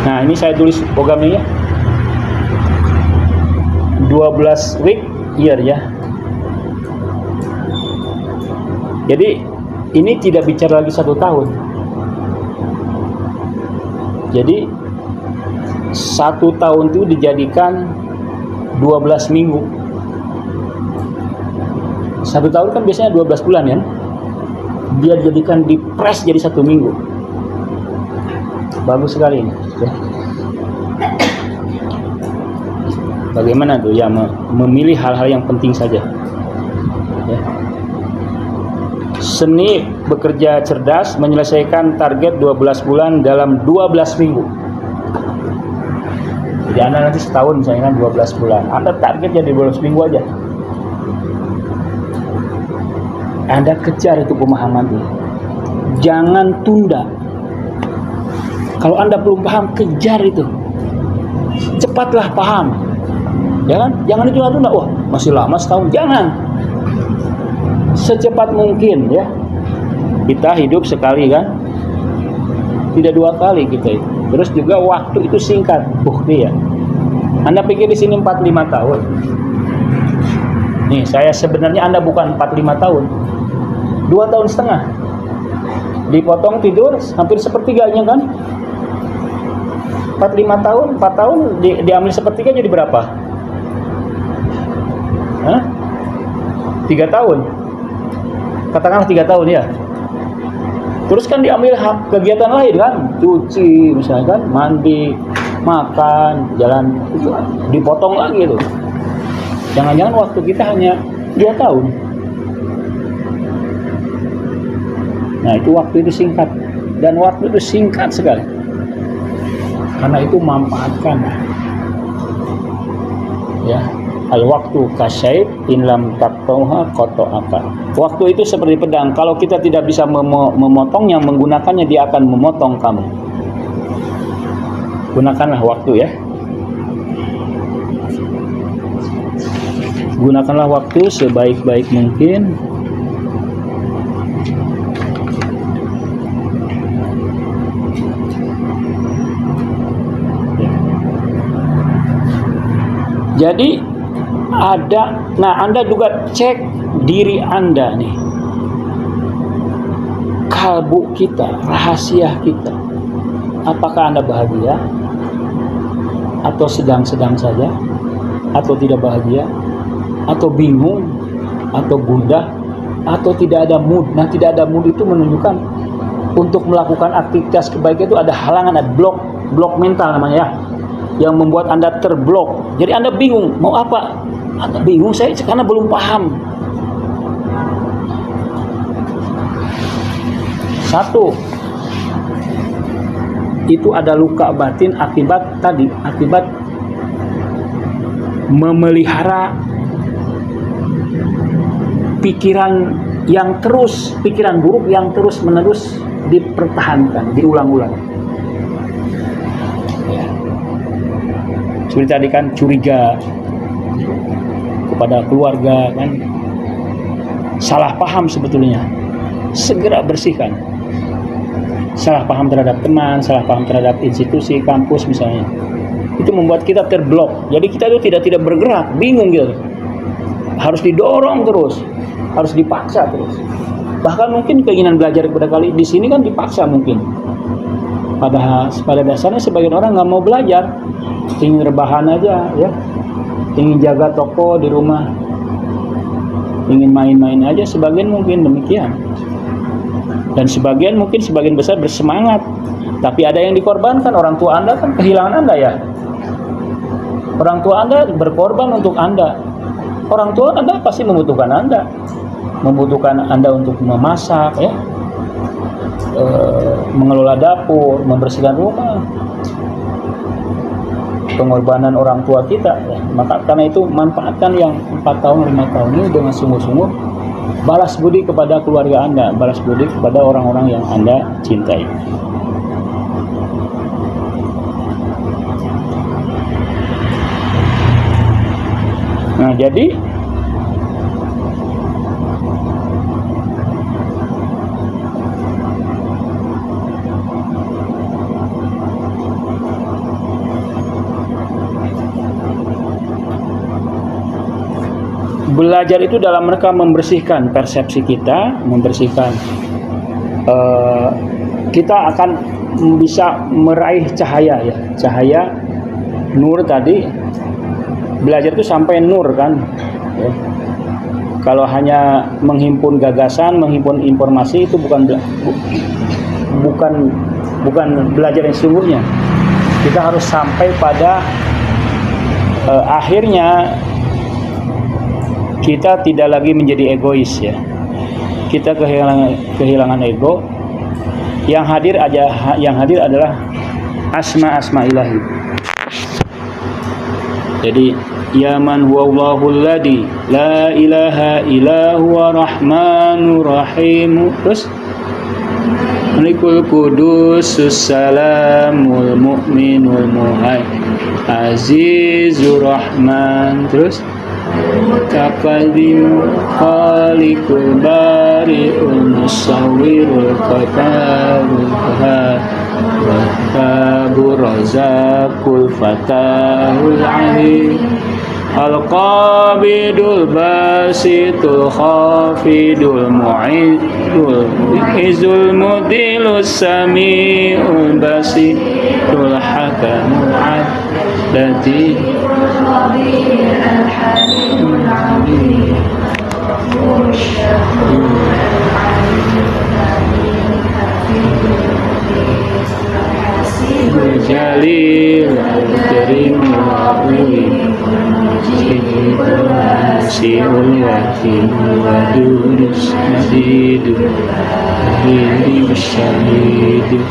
Nah, ini saya tulis programnya ya. 12 week year ya. Jadi ini tidak bicara lagi 1 tahun. Jadi 1 tahun itu dijadikan 12 minggu. 1 tahun kan biasanya 12 bulan ya. Dia dijadikan dipres jadi 1 minggu. Bagus sekali ini ya. Bagaimana tuh ya, memilih hal-hal yang penting saja ya. Seni bekerja cerdas, menyelesaikan target 12 bulan dalam 12 minggu. Jadi Anda nanti setahun misalnya kan 12 bulan, Anda targetnya di 12 minggu aja. Anda kejar itu pemahaman itu. Jangan tunda. Kalau Anda belum paham, kejar itu. Cepatlah paham. Jangan ditunda-tunda. Wah, masih lama setahun. Jangan. Secepat mungkin ya. Kita hidup sekali kan. Tidak 2 kali kita itu. Terus juga waktu itu singkat. Bukti ya. Anda pikir di sini 45 tahun. Nih, saya sebenarnya Anda bukan 45 tahun. 2 tahun setengah. Dipotong tidur hampir sepertiganya kan. 45 tahun, 4 tahun diambil sepertiga jadi berapa? 3 tahun. Katakanlah 3 tahun ya. Terus kan diambil kegiatan lain kan, cuci misalnya kan, mandi, makan, jalan, itu dipotong lagi itu. Jangan-jangan waktu kita hanya 2 tahun. Nah, itu waktu itu singkat. dan waktu itu singkat sekali. Karena itu manfaatkan. Ya, al-waktu kasyait in lam taqtauha qata'aka. Waktu itu seperti pedang, kalau kita tidak bisa memotongnya, menggunakannya, dia akan memotong kamu. Gunakanlah waktu ya. Gunakanlah waktu sebaik-baik mungkin. Jadi Anda juga cek diri Anda nih, kalbu kita, rahasia kita. Apakah Anda bahagia? Atau sedang-sedang saja? Atau tidak bahagia? Atau bingung? Atau gundah? Atau tidak ada mood? Nah, tidak ada mood itu menunjukkan untuk melakukan aktivitas kebaikan itu ada halangan, ada blok mental namanya ya, yang membuat Anda terblok. Jadi Anda bingung mau apa? Anda bingung saya karena belum paham. Satu, itu ada luka batin akibat memelihara pikiran buruk yang terus menerus dipertahankan, diulang-ulang. Seperti tadi kan, curiga kepada keluarga kan, salah paham sebetulnya, segera bersihkan. Salah paham terhadap teman, salah paham terhadap institusi, kampus misalnya, itu membuat kita terblok. Jadi kita itu tidak bergerak, bingung gitu, harus didorong terus, harus dipaksa terus. Bahkan mungkin keinginan belajar kepada kali di sini kan dipaksa mungkin. Pada dasarnya sebagian orang nggak mau belajar, ingin rebahan aja ya, ingin jaga toko di rumah, ingin main-main aja. Sebagian mungkin demikian, dan sebagian besar bersemangat. Tapi ada yang dikorbankan. Orang tua Anda kan kehilangan Anda ya, orang tua Anda berkorban untuk Anda. Orang tua Anda pasti membutuhkan Anda untuk memasak ya, mengelola dapur, membersihkan rumah. Pengorbanan orang tua kita ya. Maka karena itu manfaatkan yang 4 tahun 5 tahun ini dengan sungguh-sungguh. Balas budi kepada keluarga Anda, balas budi kepada orang-orang yang Anda cintai. Nah, jadi belajar itu dalam rangka membersihkan persepsi kita, kita akan bisa meraih cahaya ya, cahaya nur tadi. Belajar itu sampai nur kan ya. Kalau hanya menghimpun gagasan, menghimpun informasi, itu bukan belajar yang sesungguhnya. Kita harus sampai pada akhirnya kita tidak lagi menjadi egois ya. Kita kehilangan ego. Yang hadir adalah asma ilahi. Jadi ya man huwallahul ladzi la ilaha illa huwa rahmanur rahim. Terus Malikul Qudusus Salamul Mu'minul Muhaimin Azizur Rahman. Terus Mutaqaddim Khaliqul Bari'ul Musawwirul Qatarul Wahhabur Razaqul Fatahul Alim Al-Qabidul Basitul Khafidul Mu'idul Izul Mudilus Sami'ul Basitul Hakamul Adati Al-Halimul Alim Jalil Al-Karim Al-Karim Wasi'ul Wasi'ul Wadudus Mazidul Hidi Syahidul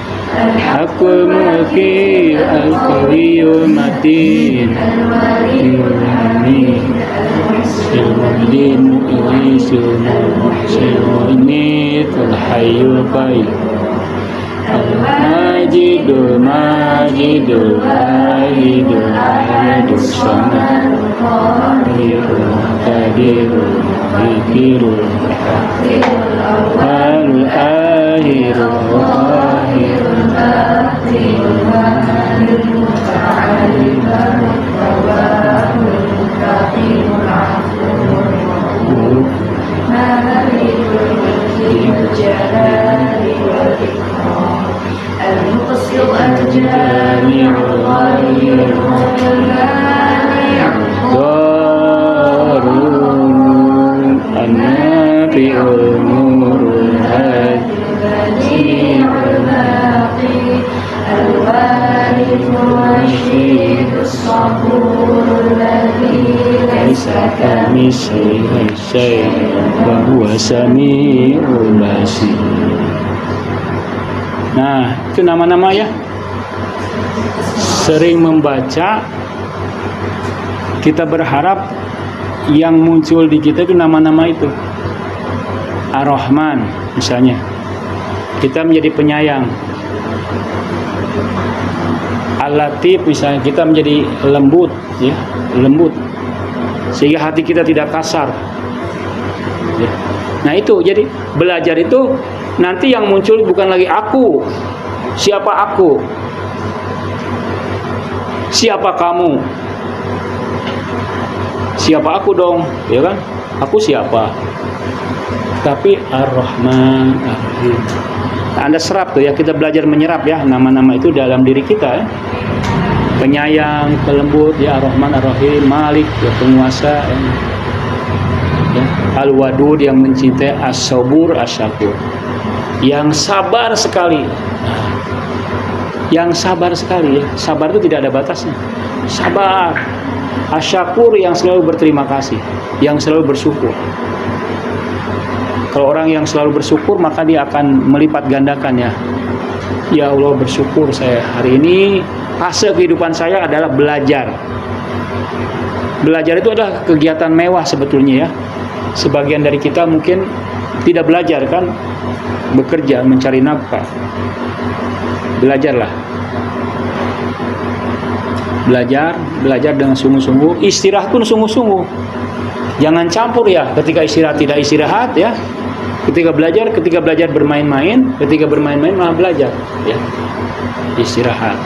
Hakul Muqir Al-Qawiyul Matin Amin Silmuddin Mu'isul Silmunit Al-Hayyul Qayyum Al-Majidul Majidul Wahidul Ahadul Samad Qadirul Qadirul Zikirul Awalul Akhirul Akhirul Batinul Mahirul Muta'alim Mutawahul Mutaqimul Afurul Malikul Mulkil Jalali wal Ikram المقصر الجامع الغني المانع ضار النافع النور الهادي الباقي الوارث الرشيد الصبور الذي ليس كمثله شيء وهو سميع البصير. Nah, itu nama-nama ya. Sering membaca, kita berharap yang muncul di kita itu nama-nama itu. Ar-Rahman misalnya, kita menjadi penyayang. Al-Latif misalnya, kita menjadi lembut, ya, lembut, sehingga hati kita tidak kasar. Ya. Nah itu, jadi belajar itu nanti yang muncul bukan lagi aku. Siapa aku? Siapa kamu? Siapa aku dong? Ya kan? Aku siapa? Tapi Ar-Rahman Ar-Rahim. Anda serap tuh ya, kita belajar menyerap ya nama-nama itu dalam diri kita ya. Penyayang, pelembut ya, Ar-Rahman Ar-Rahim, Malik ya, penguasa ya. Al-Wadud yang mencintai, As-Sabur As-Syakur, yang sabar sekali. Yang sabar sekali ya. Sabar itu tidak ada batasnya. Sabar. Asyakur yang selalu berterima kasih, yang selalu bersyukur. Kalau orang yang selalu bersyukur, maka dia akan melipat gandakan ya. Ya Allah, bersyukur saya hari ini. Fase kehidupan saya adalah belajar. Belajar itu adalah kegiatan mewah sebetulnya ya. Sebagian dari kita mungkin tidak belajar kan, bekerja mencari nafkah. Belajarlah. Belajar dengan sungguh-sungguh, istirahat pun sungguh-sungguh. Jangan campur ya, ketika istirahat tidak istirahat ya. Ketika belajar bermain-main, ketika bermain-main malah belajar ya. Istirahat.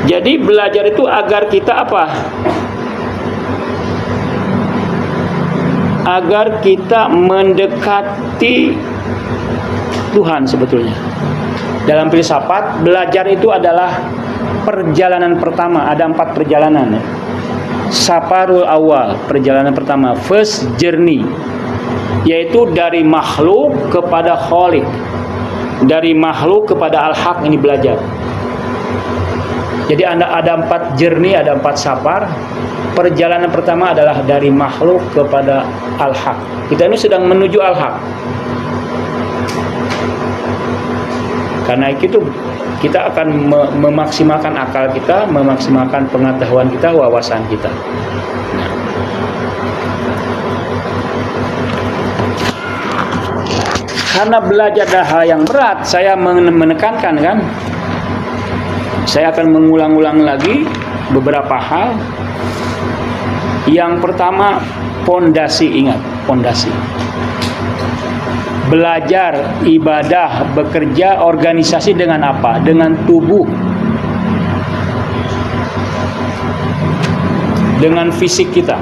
Jadi belajar itu agar kita apa? Agar kita mendekati Tuhan sebetulnya. Dalam filsafat, belajar itu adalah perjalanan pertama. Ada 4 perjalanan ya. Safarul awal, perjalanan pertama, first journey, yaitu dari makhluk kepada Khaliq. Dari makhluk kepada Al-Haq, ini belajar. Jadi ada 4 journey, ada 4 safar. Perjalanan pertama adalah dari makhluk kepada Al-Haq. Kita ini sedang menuju Al-Haq. Karena itu kita akan memaksimalkan akal kita, memaksimalkan pengetahuan kita, wawasan kita. Karena belajar adalah hal yang berat, saya menekankan kan. Saya akan mengulang-ulang lagi beberapa hal. Yang pertama, pondasi, ingat, pondasi. Belajar, ibadah, bekerja, organisasi dengan apa? Dengan tubuh. Dengan fisik kita.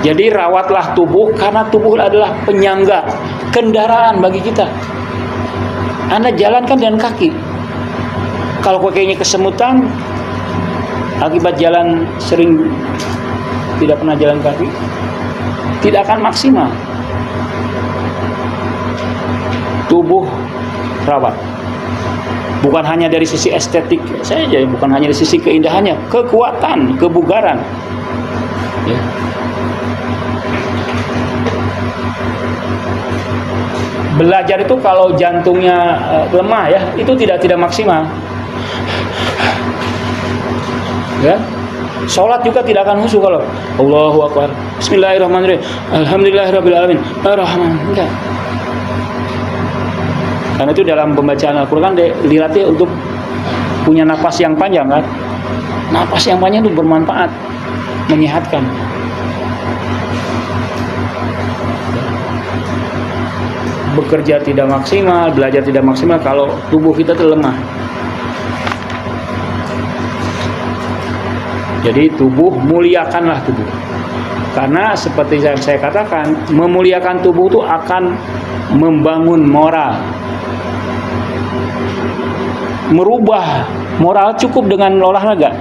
Jadi rawatlah tubuh, karena tubuh adalah penyangga, kendaraan bagi kita. Anda jalankan dengan kaki. Kalau kakinya kesemutan, akibat jalan sering tidak pernah jalan kaki, tidak akan maksimal. Tubuh rawat. Bukan hanya dari sisi estetik saja, bukan hanya dari sisi keindahannya, kekuatan, kebugaran. Ya. Belajar itu kalau jantungnya lemah ya, itu tidak maksimal. Ya. Salat juga tidak akan khusyuk kalau Allahu Akbar, Bismillahirrahmanirrahim, Alhamdulillahirrabbilalamin, Ar-Rahman. Enggak. Karena itu dalam pembacaan Al-Quran dilatih untuk punya napas yang panjang kan. Napas yang panjang itu bermanfaat, menyehatkan. Bekerja tidak maksimal, belajar tidak maksimal kalau tubuh kita itu lemah. Jadi tubuh, muliakanlah tubuh. Karena seperti yang saya katakan, memuliakan tubuh itu akan membangun moral. Merubah moral cukup dengan olahraga.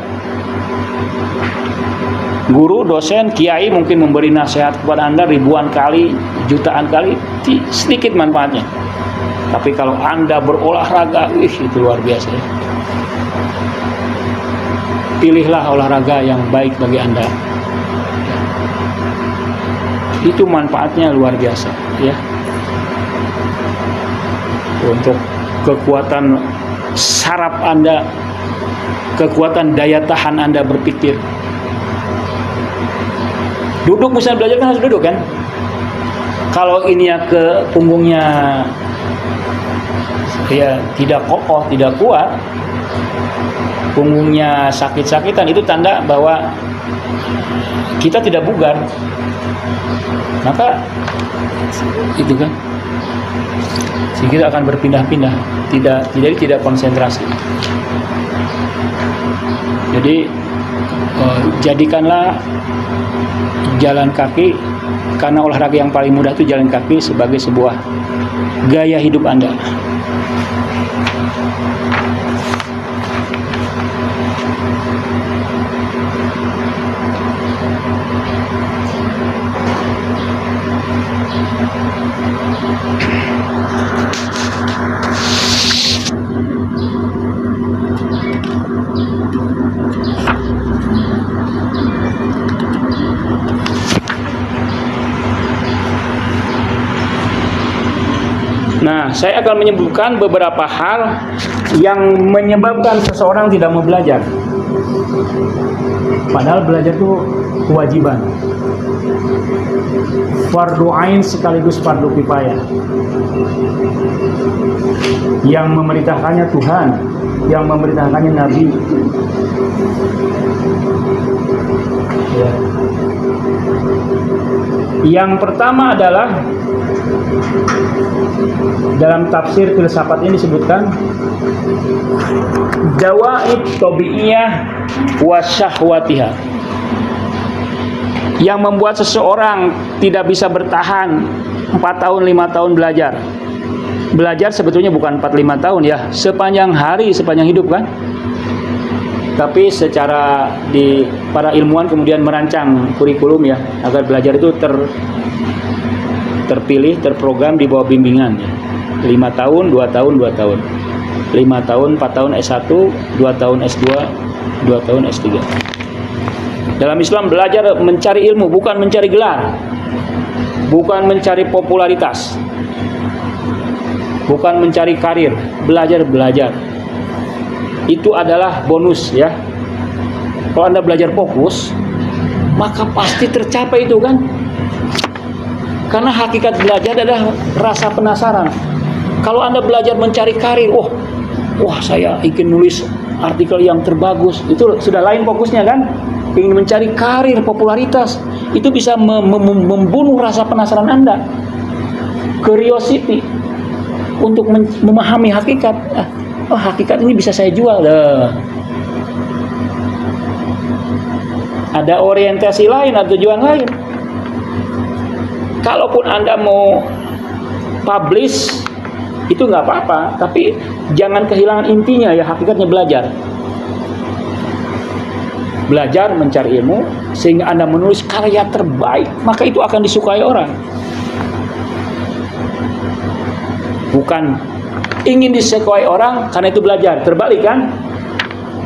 Guru, dosen, kiai mungkin memberi nasihat kepada Anda ribuan kali, jutaan kali, sedikit manfaatnya. Tapi kalau Anda berolahraga, itu luar biasa ya. Pilihlah olahraga yang baik bagi Anda. Itu manfaatnya luar biasa ya. Untuk kekuatan saraf Anda, kekuatan daya tahan Anda berpikir. Duduk misalnya belajar kan harus duduk kan. Kalau ini ya ke punggungnya ya tidak kokoh, tidak kuat, punggungnya sakit-sakitan, itu tanda bahwa kita tidak bugar. Maka itu kan, kita akan berpindah-pindah, tidak konsentrasi. Jadi jadikanlah jalan kaki, karena olahraga yang paling mudah itu jalan kaki, sebagai sebuah gaya hidup Anda. Nah, saya akan menyebutkan beberapa hal yang menyebabkan seseorang tidak mau belajar. Padahal belajar itu kewajiban. Fardu ain sekaligus fardu kifayah. Yang memerintahkannya Tuhan, yang memerintahkannya Nabi. Ya. Yang pertama adalah dalam tafsir filsafat ini disebutkan dawaib tabi'iyah wa syahwatiha, yang membuat seseorang tidak bisa bertahan 4 tahun 5 tahun belajar. Belajar sebetulnya bukan 4-5 tahun ya, sepanjang hari, sepanjang hidup kan. Tapi secara para ilmuwan kemudian merancang kurikulum ya, agar belajar itu terpilih, terprogram di bawah bimbingan ya. 5 tahun, 2 tahun, 2 tahun, 5 tahun, 4 tahun S1, 2 tahun S2, 2 tahun S3. Dalam Islam belajar mencari ilmu, bukan mencari gelar, bukan mencari popularitas, bukan mencari karir. Belajar. Itu adalah bonus ya. Kalau Anda belajar fokus, maka pasti tercapai itu kan. Karena hakikat belajar adalah rasa penasaran. Kalau Anda belajar mencari karir, wah saya ingin nulis artikel yang terbagus, itu sudah lain fokusnya kan. Ingin mencari karir, popularitas, itu bisa membunuh rasa penasaran Anda. Curiosity untuk memahami hakikat. Hakikat ini bisa saya jual. Ada orientasi lain, ada tujuan lain. Kalaupun Anda mau publish, itu nggak apa-apa, tapi jangan kehilangan intinya ya, hakikatnya belajar. belajar mencari ilmu sehingga Anda menulis karya terbaik, maka itu akan disukai orang. Bukan ingin disukai orang karena itu belajar, terbalik kan?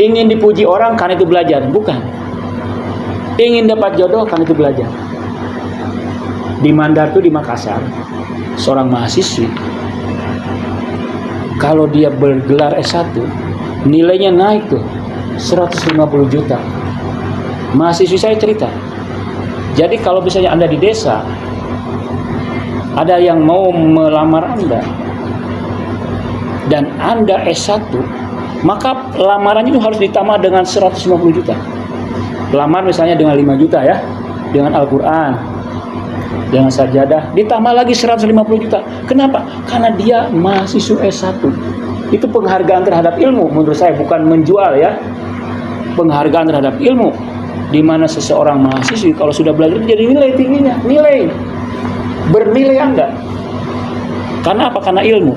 Ingin dipuji orang karena itu belajar, bukan. Ingin dapat jodoh karena itu belajar. Di Mandar tuh di Makassar, seorang mahasiswi kalau dia bergelar S1 nilainya naik tuh 150 juta. Mahasiswi saya cerita, jadi kalau misalnya Anda di desa ada yang mau melamar Anda dan Anda S1, maka lamarannya itu harus ditambah dengan 150 juta. Lamar misalnya dengan 5 juta ya, dengan Al-Quran, dengan sajadah, ditambah lagi 150 juta. Kenapa? Karena dia mahasiswa S1. Itu penghargaan terhadap ilmu menurut saya, bukan menjual ya. Penghargaan terhadap ilmu, di mana seseorang mahasiswa kalau sudah belajar jadi nilai tingginya, nilai bernilai Anda. Karena apa? Karena ilmu.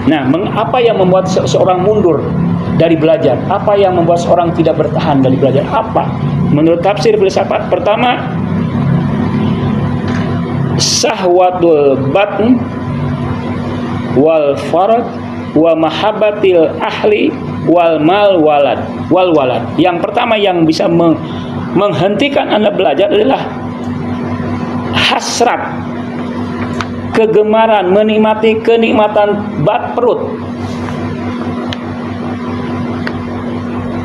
Nah, apa yang membuat seseorang mundur dari belajar? Apa yang membuat seorang tidak bertahan dari belajar? Apa? Menurut tafsir filsafat, pertama, sahwatul batn wal farad wa mahabbatil ahli wal mal walad wal walad. Yang pertama yang bisa menghentikan Anda belajar adalah hasrat, kegemaran, menikmati kenikmatan perut.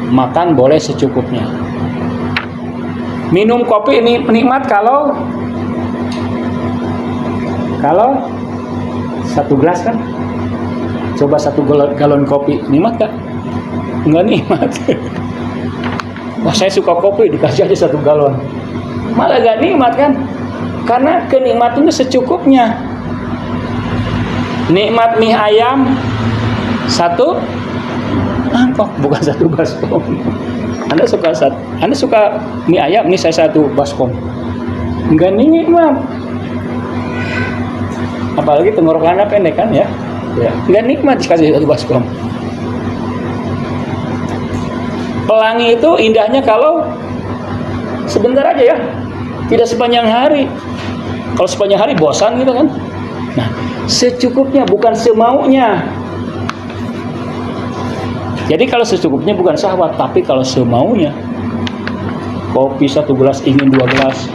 Makan boleh secukupnya. Minum kopi ini nikmat kalau satu gelas kan. Coba 1 galon kopi, nikmat gak? Enggak nikmat. Wah, saya suka kopi, dikasih aja 1 galon. Malah gak nikmat kan? Karena kenikmatan itu secukupnya. Nikmat mie ayam 1 mangkok, bukan 1 baskom. Anda suka mie ayam, ini saya 1 baskom. Enggak nikmat. Apalagi tenggorokan Anda pendek kan ya? Ya, enggak nikmat dikasih 1 baskom. Pelangi itu indahnya kalau sebentar aja ya, tidak sepanjang hari. Kalau sepanjang hari bosan gitu kan. Nah, secukupnya, bukan semaunya. Jadi kalau secukupnya bukan syahwat, tapi kalau semaunya. Kopi 1 gelas, ingin 2 gelas.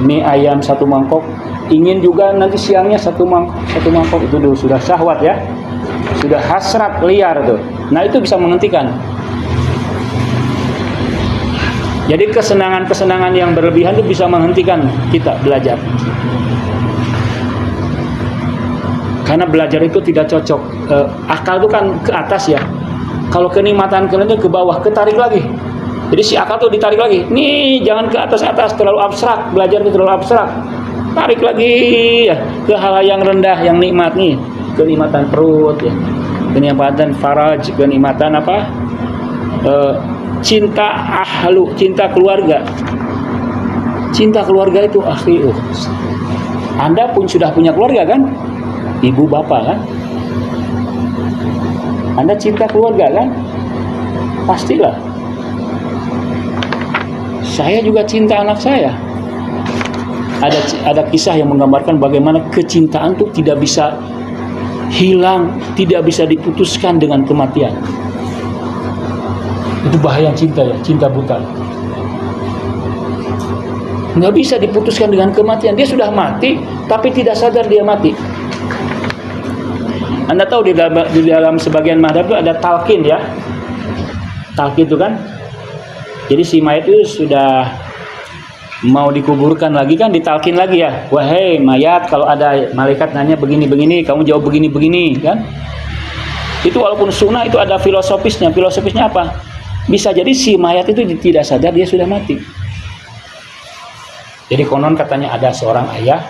Mie ayam 1 mangkok, ingin juga nanti siangnya 1 mangkok itu dulu sudah syahwat ya. Sudah hasrat liar tuh. Nah, itu bisa menghentikan. Jadi kesenangan-kesenangan yang berlebihan itu bisa menghentikan kita belajar. Karena belajar itu tidak cocok. Akal itu kan ke atas ya. Kalau kenikmatan kalian itu ke bawah, ketarik lagi. Jadi si akal tuh ditarik lagi. Nih, jangan ke atas-atas, terlalu abstrak. Belajar itu terlalu abstrak. Tarik lagi ya ke hal yang rendah, yang nikmat nih. Kenikmatan perut ya. Kenikmatan faraj, kenikmatan apa? Cinta ahlu, cinta keluarga. Cinta keluarga itu akhi. Anda pun sudah punya keluarga kan? Ibu bapak kan? Anda cinta keluarga kan? Pastilah. Saya juga cinta anak saya. Ada kisah yang menggambarkan bagaimana kecintaan itu tidak bisa hilang, tidak bisa diputuskan dengan kematian. Itu bahaya cinta ya, cinta buta. Nggak bisa diputuskan dengan kematian. Dia sudah mati, tapi tidak sadar dia mati. Anda tahu di dalam sebagian madhab itu ada talqin ya. Talqin itu kan. Jadi si mayat itu sudah mau dikuburkan lagi kan, ditalqin lagi ya. Wahai mayat, kalau ada malaikat nanya begini-begini, kamu jawab begini-begini kan. Itu walaupun sunnah itu ada filosofisnya. Filosofisnya apa? Bisa jadi si mayat itu tidak sadar dia sudah mati. Jadi konon katanya ada seorang ayah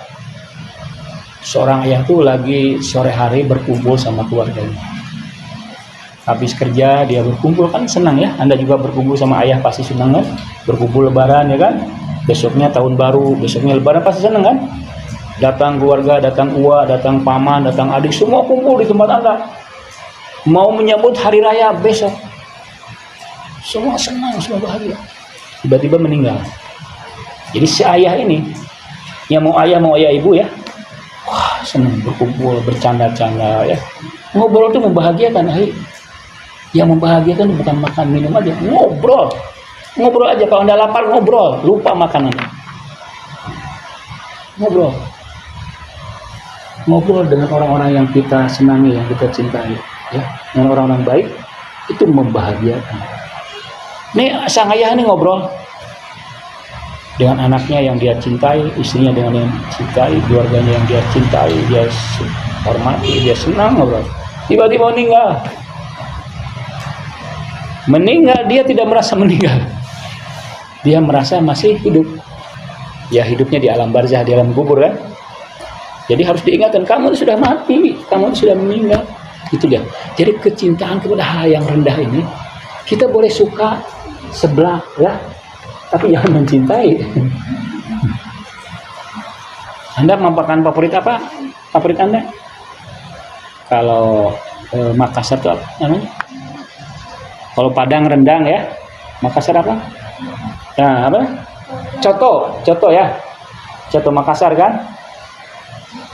itu lagi sore hari berkumpul sama keluarganya. Habis kerja dia berkumpul, kan senang ya. Anda juga berkumpul sama ayah pasti senang kan. Berkumpul lebaran ya kan. Besoknya tahun baru, besoknya lebaran pasti senang kan. Datang keluarga, datang uwa, datang paman, datang adik, semua kumpul di tempat Anda. mau menyambut hari raya besok, semua senang, semua bahagia. Tiba-tiba meninggal. Jadi si ayah ini, yang mau ayah ibu ya, wah senang berkumpul, bercanda-canda ya. Ngobrol itu membahagiakan. Yang membahagiakan bukan makan minum aja, ngobrol aja. Kalau Anda lapar, ngobrol, lupa makanan. Ngobrol dengan orang-orang yang kita senangi, yang kita cintai, ya, dengan orang-orang baik, itu membahagiakan. Nih sang ayah ini ngobrol dengan anaknya yang dia cintai, istrinya dengan yang cintai, keluarganya yang dia cintai, dia hormati, dia senang ngobrol. Tiba-tiba meninggal, dia tidak merasa meninggal, dia merasa masih hidup. Ya hidupnya di alam barzah, di alam kubur kan. Jadi harus diingatkan, kamu sudah mati, kamu sudah meninggal. Itu dia. Jadi kecintaan kepada hal yang rendah ini, kita boleh suka sebelah ya, tapi jangan mencintai. Anda makan favorit apa? Favorit Anda? Kalau Makassar itu apa namanya? Kalau Padang rendang ya, Makassar apa? Nah apa? Coto ya, coto Makassar kan?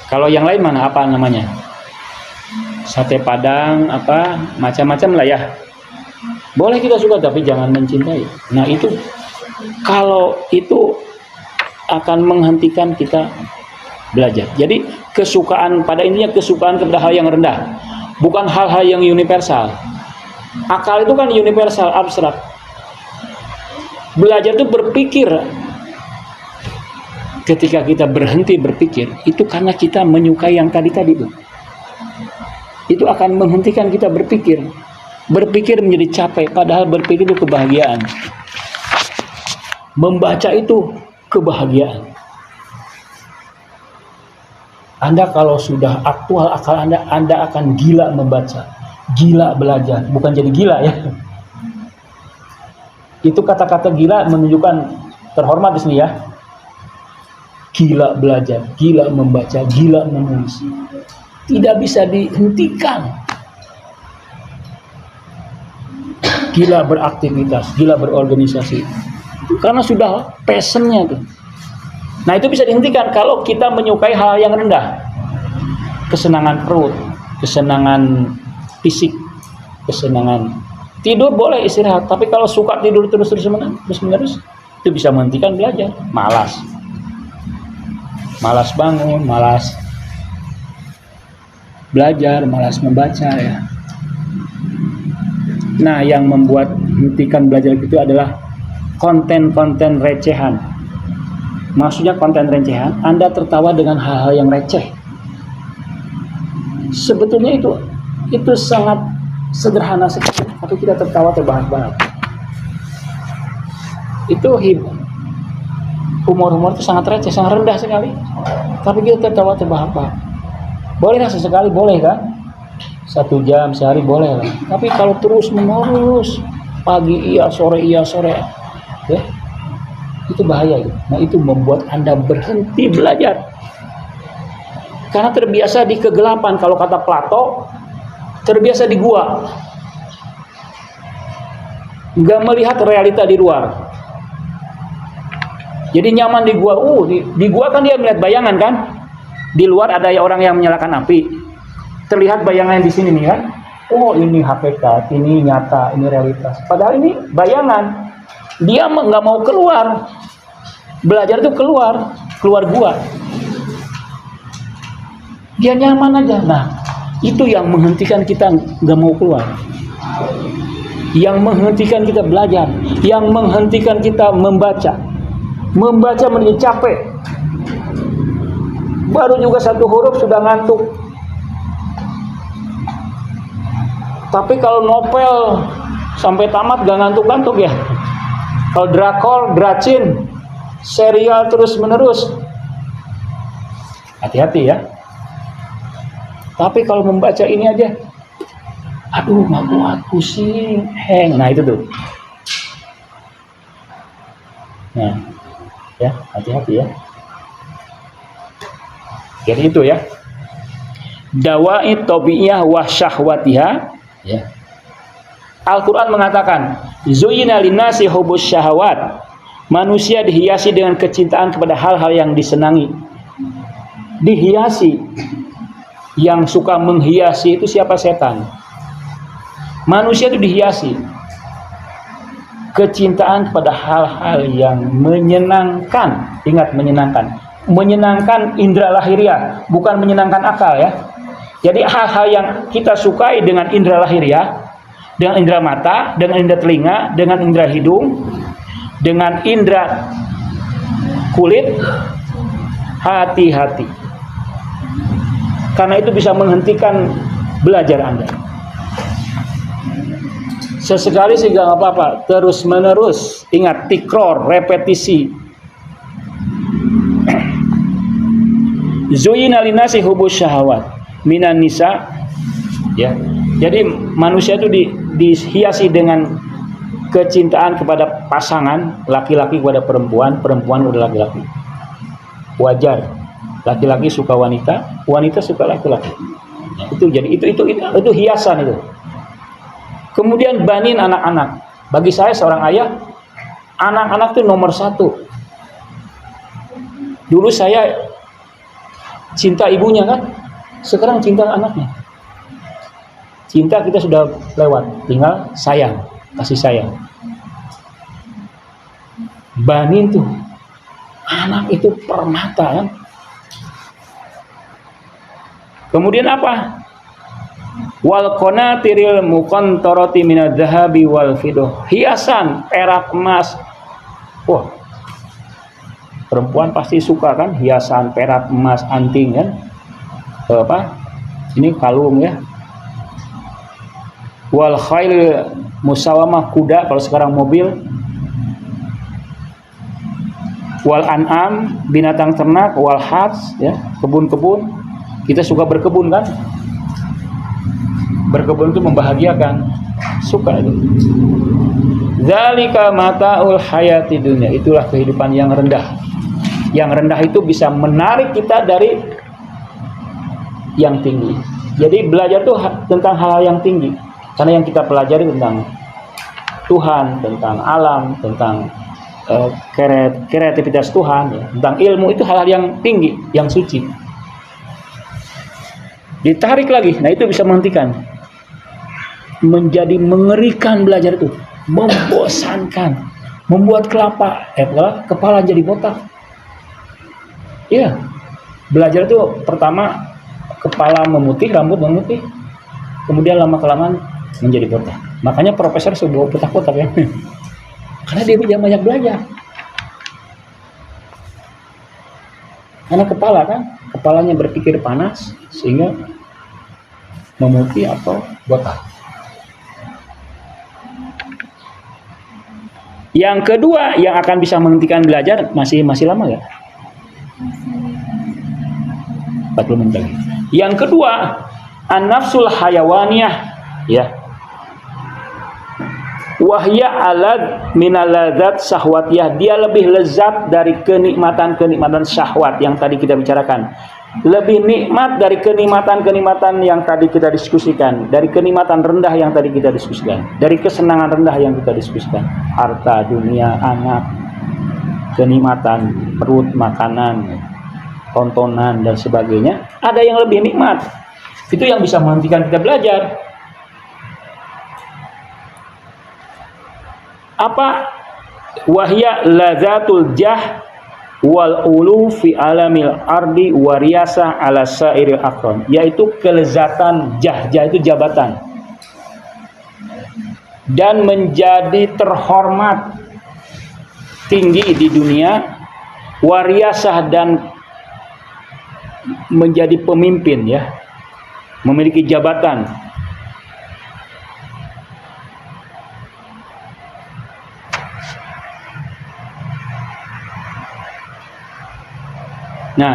Kalau yang lain mana? Apa namanya? Sate Padang apa? Macam-macam lah ya. Boleh kita suka tapi jangan mencintai. Nah itu, kalau itu akan menghentikan kita belajar. Jadi kesukaan, pada intinya kesukaan kepada hal yang rendah, bukan hal-hal yang universal. Akal itu kan universal, abstrak. Belajar itu berpikir. Ketika kita berhenti berpikir, itu karena kita menyukai yang tadi-tadi itu. Itu akan menghentikan kita berpikir. Berpikir menjadi capek, padahal berpikir itu kebahagiaan. Membaca itu kebahagiaan. Anda kalau sudah aktual akal Anda akan gila membaca, gila belajar, bukan jadi gila ya. Itu kata-kata gila menunjukkan terhormat di sini ya. Gila belajar, gila membaca, gila menulis. Tidak bisa dihentikan. Gila beraktivitas, gila berorganisasi. Karena sudah passionnya tuh. Nah itu bisa dihentikan kalau kita menyukai hal yang rendah. Kesenangan perut, kesenangan fisik, kesenangan tidur boleh istirahat. Tapi kalau suka tidur terus-menerus, itu bisa menghentikan belajar. Malas bangun, malas belajar, malas membaca ya. Nah, yang membuat hentikan belajar itu adalah konten-konten recehan. Maksudnya konten recehan, Anda tertawa dengan hal-hal yang receh. Sebetulnya itu sangat sederhana sekali, tapi kita tertawa terbahak-bahak. Itu humor-humor itu sangat receh, sangat rendah sekali, tapi kita tertawa terbahak-bahak. Boleh sesekali, boleh kan? 1 jam sehari boleh lah. Tapi kalau terus menerus, pagi iya, sore ya, itu bahaya. Nah itu membuat Anda berhenti belajar. Karena terbiasa di kegelapan. Kalau kata Plato, terbiasa di gua, nggak melihat realita di luar. Jadi nyaman di gua. Di gua kan dia melihat bayangan kan. Di luar ada orang yang menyalakan api. Terlihat bayangan di sini nih kan. Oh ini hakikat, ini nyata, ini realitas. Padahal ini bayangan. Dia nggak mau keluar. Belajar itu keluar gua. Dia nyaman aja. Nah itu yang menghentikan kita nggak mau keluar. Yang menghentikan kita belajar. Yang menghentikan kita membaca. Membaca menjadi capek. Baru juga 1 huruf sudah ngantuk. Tapi kalau novel sampai tamat gak ngantuk-ngantuk ya. Kalau drakor, dracin, serial terus menerus, hati-hati ya. Tapi kalau membaca ini aja, aduh nggak kuat, pusing, hang. Nah itu tuh. Nah, ya hati-hati ya. Jadi itu ya. Dawai tabi'iyah wa syahwatiha Ya. Al-Quran mengatakan, Zuyyina linnasi hubbus syahawat. Manusia dihiasi dengan kecintaan kepada hal-hal yang disenangi. Dihiasi. Yang suka menghiasi itu siapa? Setan. Manusia itu dihiasi. Kecintaan kepada hal-hal yang menyenangkan. Ingat, menyenangkan. Menyenangkan indera lahiriah, bukan menyenangkan akal ya. Jadi hal-hal yang kita sukai dengan indera lahiriah, dengan indera mata, dengan indera telinga, dengan indera hidung, dengan indera kulit, hati-hati. Karena itu bisa menghentikan belajar Anda. Sesekali sih gak apa-apa, terus menerus. Ingat, tikror, repetisi. Zuyyina linnasi hubbus syahawat minan nisa, ya. Jadi manusia itu dihiasi dengan kecintaan kepada pasangan, laki-laki kepada perempuan, perempuan kepada laki-laki. Wajar. Laki-laki suka wanita, wanita suka laki-laki. Itu jadi itu hiasan itu. Kemudian banin, anak-anak. Bagi saya seorang ayah, anak-anak itu nomor satu. Dulu saya cinta ibunya kan, sekarang cinta anaknya. Cinta kita sudah lewat, tinggal sayang, kasih sayang. Banin tuh, anak itu permata kan. Kemudian apa? Wal qanatiril muqantarati minadz-dzahabi wal fiddah. Hiasan perak, emas. Wah. Perempuan pasti suka kan hiasan perak, emas, anting kan. Apa? Ini kalung ya. Wal khail musawamah, kuda, kalau sekarang mobil. Wal an'am, binatang ternak. Wal hats, ya, kebun-kebun. Kita suka berkebun kan? Berkebun itu membahagiakan. Suka itu. Zalika mata'ul hayati dunya. Itulah kehidupan yang rendah. Yang rendah itu bisa menarik kita dari yang tinggi. Jadi belajar itu tentang hal-hal yang tinggi. Karena yang kita pelajari tentang Tuhan, tentang alam, tentang kreativitas Tuhan, ya, tentang ilmu, itu hal-hal yang tinggi, yang suci. Ditarik lagi, nah itu bisa menghentikan. Menjadi mengerikan belajar itu, membosankan, membuat kepala jadi botak. Iya, belajar itu pertama kepala memutih, rambut memutih, kemudian lama-kelamaan menjadi botak. Makanya profesor sebuah botak-botak ya, karena dia banyak belajar. Karena kepala kan, kepalanya berpikir panas sehingga memutih atau botak. Yang kedua yang akan bisa menghentikan belajar masih lama ya? 40 menit lagi. Yang kedua, an-nafsul hayawaniyah, ya. Wahya alad minaladzat syahwatiyah. Dia lebih lezat dari kenikmatan-kenikmatan syahwat yang tadi kita bicarakan. Lebih nikmat dari kenikmatan-kenikmatan yang tadi kita diskusikan. Dari kenikmatan rendah yang tadi kita diskusikan. Dari kesenangan rendah yang kita diskusikan. Harta, dunia, anak, kenikmatan, perut, makanan, tontonan, dan sebagainya. Ada yang lebih nikmat. Itu yang bisa menghentikan kita belajar. Apa? Wahya lazatul jah wal ulu fi alamil ardi wariyasa ala sairil akron, yaitu kelezatan jah itu jabatan, dan menjadi terhormat tinggi di dunia, wariyasah, dan menjadi pemimpin, ya, memiliki jabatan. Nah,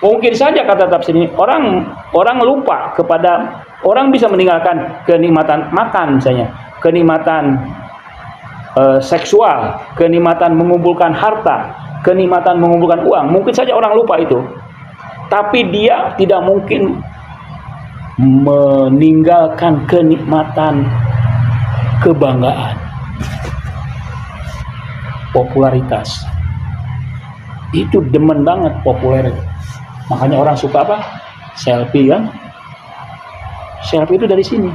mungkin saja kata tafsir ini orang lupa kepada, orang bisa meninggalkan kenikmatan makan misalnya, kenikmatan seksual, kenikmatan mengumpulkan harta, kenikmatan mengumpulkan uang. Mungkin saja orang lupa itu. Tapi dia tidak mungkin meninggalkan kenikmatan, kebanggaan, popularitas. Itu demen banget populer. Makanya orang suka apa? Selfie kan? Selfie itu dari sini.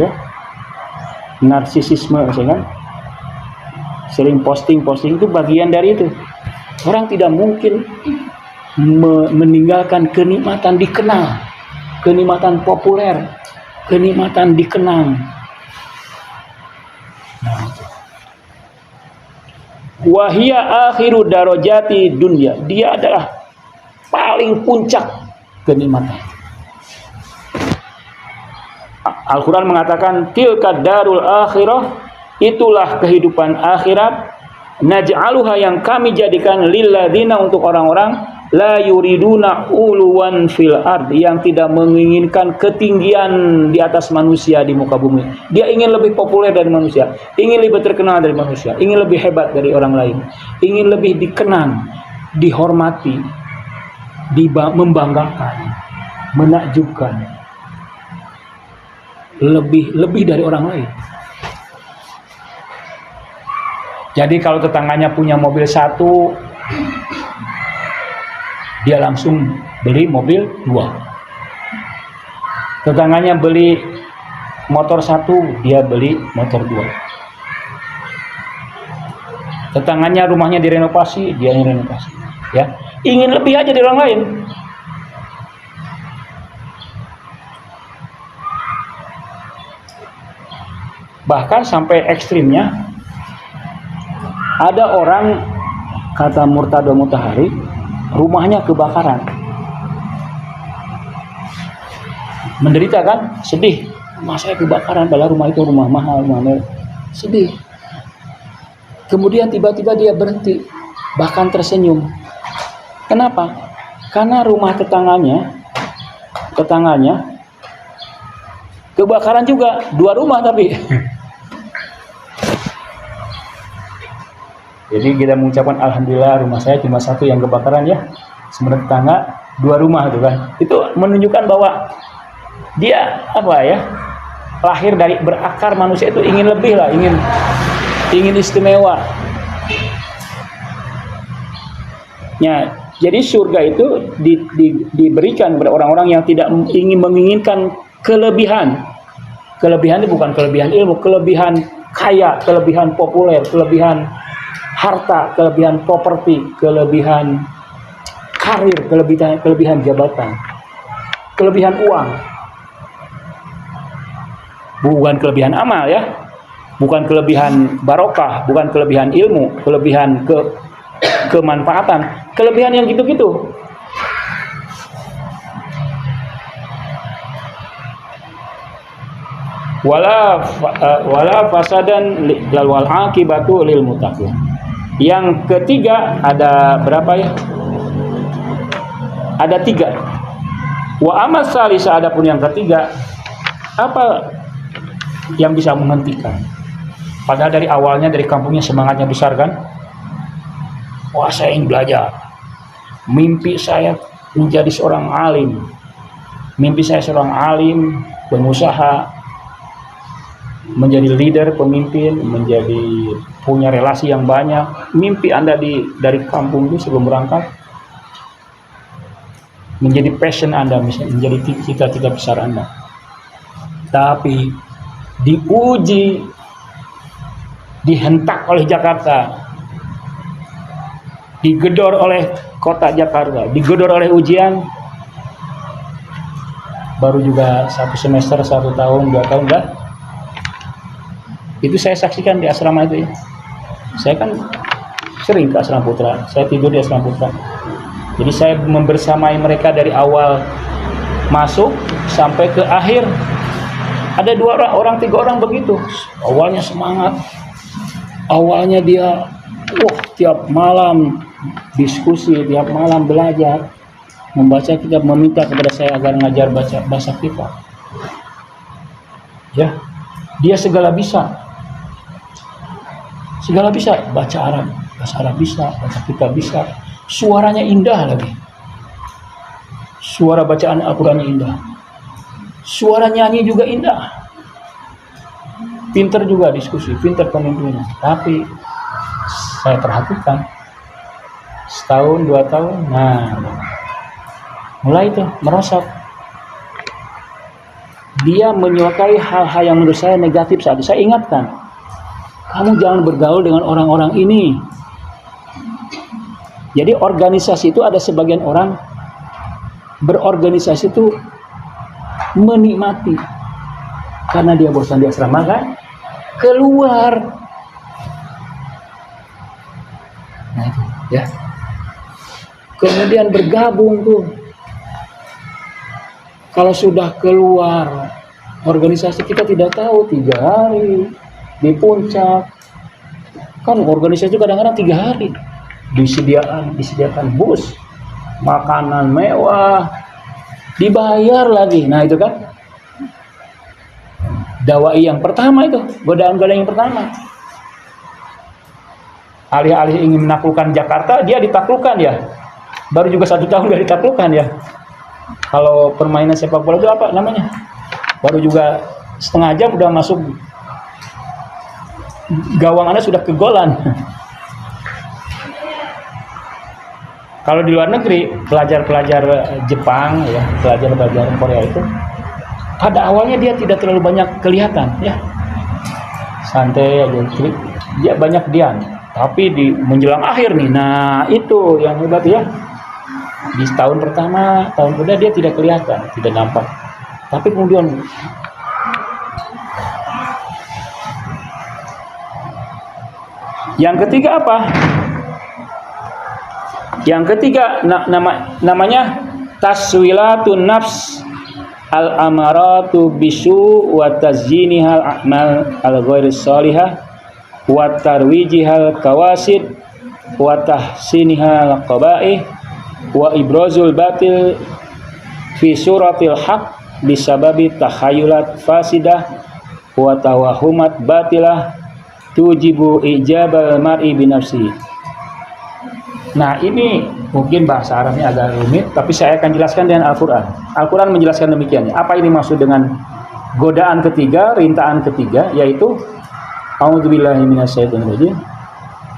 Ya. Narsisisme kan? Sering posting itu bagian dari itu. Orang tidak mungkin meninggalkan kenikmatan dikenal, kenikmatan populer, kenikmatan dikenang. Nah, wahia akhiru darajati dunia, dia adalah paling puncak kenikmatan. Al-Quran mengatakan tilka darul akhirah, itulah kehidupan akhirat, naj'aluha yang kami jadikan lilladzina untuk orang-orang la yuriduna uluwan fil ard, yang tidak menginginkan ketinggian di atas manusia di muka bumi. Dia ingin lebih populer dari manusia, ingin lebih terkenal dari manusia, ingin lebih hebat dari orang lain, ingin lebih dikenang, dihormati, membanggakan, menakjubkan, lebih dari orang lain. Jadi kalau tetangganya punya mobil satu, dia langsung beli mobil 2. Tetangganya beli motor 1, dia beli motor 2. Tetangganya rumahnya direnovasi, dia yang renovasi. Ya, ingin lebih aja dari orang lain. Bahkan sampai ekstrimnya, ada orang, kata Murtada Mutahari, rumahnya kebakaran, menderita kan, sedih, rumah saya kebakaran, padahal rumah itu rumah mahal, sedih. Kemudian tiba-tiba dia berhenti, bahkan tersenyum. Kenapa? Karena rumah tetangganya kebakaran juga, 2 rumah tapi. Jadi kita mengucapkan alhamdulillah rumah saya cuma 1 yang kebakaran ya. Sementara tetangga 2 rumah itu kan. Itu menunjukkan bahwa dia apa ya? Lahir dari berakar manusia itu ingin lebih lah, ingin istimewa. Ya, jadi surga itu diberikan kepada orang-orang yang tidak menginginkan kelebihan. Kelebihan itu bukan kelebihan ilmu, kelebihan kaya, kelebihan populer, kelebihan harta, kelebihan properti, kelebihan karir, kelebihan jabatan, kelebihan uang. Bukan kelebihan amal ya, bukan kelebihan barokah, bukan kelebihan ilmu, kelebihan kemanfaatan, kelebihan yang gitu-gitu. Wala fasadan wal akibatu lil muttaqin. Yang ketiga ada berapa ya? Ada 3. Wa amas salisa, adapun yang ketiga, apa yang bisa menghentikan? Padahal dari awalnya dari kampungnya semangatnya besar kan? Wah, saya ingin belajar. Mimpi saya menjadi seorang alim. Mimpi saya seorang alim, pengusaha, menjadi leader, pemimpin, menjadi punya relasi yang banyak. Mimpi Anda dari kampung itu sebelum berangkat menjadi passion Anda, menjadi cita-cita besar Anda. Tapi diuji, dihentak oleh Jakarta, digedor oleh kota Jakarta, digedor oleh ujian, baru juga 1 semester, 1 tahun, 2 tahun dah. Itu saya saksikan di asrama itu ya. Saya kan sering ke Asrama Putra, saya tidur di Asrama Putra. Jadi saya membersamai mereka dari awal masuk sampai ke akhir. Ada 2 orang, 3 orang begitu. Awalnya semangat, awalnya dia tiap malam diskusi, tiap malam belajar, membaca kitab, meminta kepada saya agar ngajar bahasa kitab. Ya, dia segala bisa, baca Arab, bahasa Arab bisa, baca kitab bisa, suaranya indah lagi. Suara bacaan Al-Qurannya indah. Suara nyanyi juga indah. Pinter juga diskusi, pinter pemimpinnya. Tapi saya perhatikan setahun 2 tahun, nah mulai itu merosot. Dia menyukai hal-hal yang menurut saya negatif saat itu. Saya ingatkan, kamu jangan bergaul dengan orang-orang ini. Jadi organisasi itu ada sebagian orang berorganisasi itu menikmati karena dia bosan di asrama kan keluar. Nah itu ya. Kemudian bergabung tuh. Kalau sudah keluar organisasi kita tidak tahu 3 hari di puncak. Kan organisasi kadang-kadang 3 hari. Disediakan bus, makanan mewah, dibayar lagi. Nah itu kan dawai yang pertama, itu godaan-godaan yang pertama. Alih-alih ingin menaklukkan Jakarta, dia ditaklukkan ya. Baru juga 1 tahun gak ditaklukkan ya. Kalau permainan sepak bola itu apa namanya, baru juga setengah jam udah masuk gawang Anda sudah kegolan. Kalau di luar negeri, pelajar-pelajar Jepang ya, pelajar-pelajar Korea itu pada awalnya dia tidak terlalu banyak kelihatan ya, santai aja, dia banyak diam. Tapi di menjelang akhir nih, nah itu yang hebat ya. Di tahun pertama, tahun kedua dia tidak kelihatan, tidak nampak. Tapi kemudian yang ketiga apa? Yang ketiga namanya taswilatun nafs al-amaratu bisu wa tazyinihal a'mal al-ghairi shalihah wa tarwijihal kawasid wa tahsinihal qaba'ih wa ibrazul batil fi suratil haq bisababi takhayulat fasidah wa tawahumat batilah tujibu ijabal mar'i binafsi. Nah ini mungkin bahasa Arabnya agak rumit, tapi saya akan jelaskan dengan Al-Quran. Al-Quran menjelaskan demikian. Apa ini maksud dengan godaan ketiga, rintaan ketiga, yaitu a'udzubillahi minasyaitonirrajim.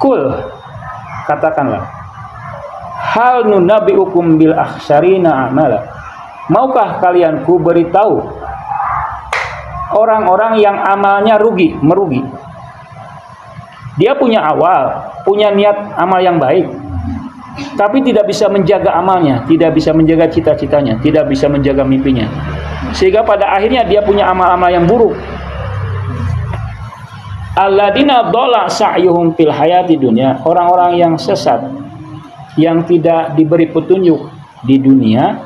Kul, katakanlah, hal nunabiukum bil akhsarina a'mala. Maukah kalian ku beritahu orang-orang yang amalnya merugi. Dia punya awal, punya niat amal yang baik, tapi tidak bisa menjaga amalnya, tidak bisa menjaga cita-citanya, tidak bisa menjaga mimpinya, sehingga pada akhirnya dia punya amal-amal yang buruk. Alladzina dhalla sa'yuhum fil hayati dunya, orang-orang yang sesat, yang tidak diberi petunjuk di dunia,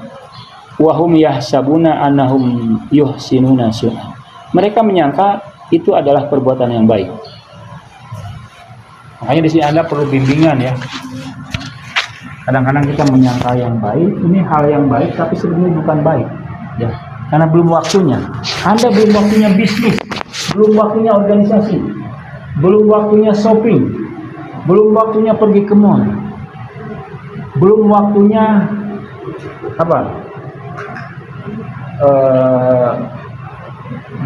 wahum yahsabuna annahum yuhsinuna sun'a. Mereka menyangka itu adalah perbuatan yang baik. Makanya di sini Anda perlu bimbingan ya. Kadang-kadang kita menyangka yang baik, ini hal yang baik, tapi sebenarnya bukan baik, ya. Karena belum waktunya. Anda belum waktunya bisnis, belum waktunya organisasi, belum waktunya shopping, belum waktunya pergi ke mall, belum waktunya apa?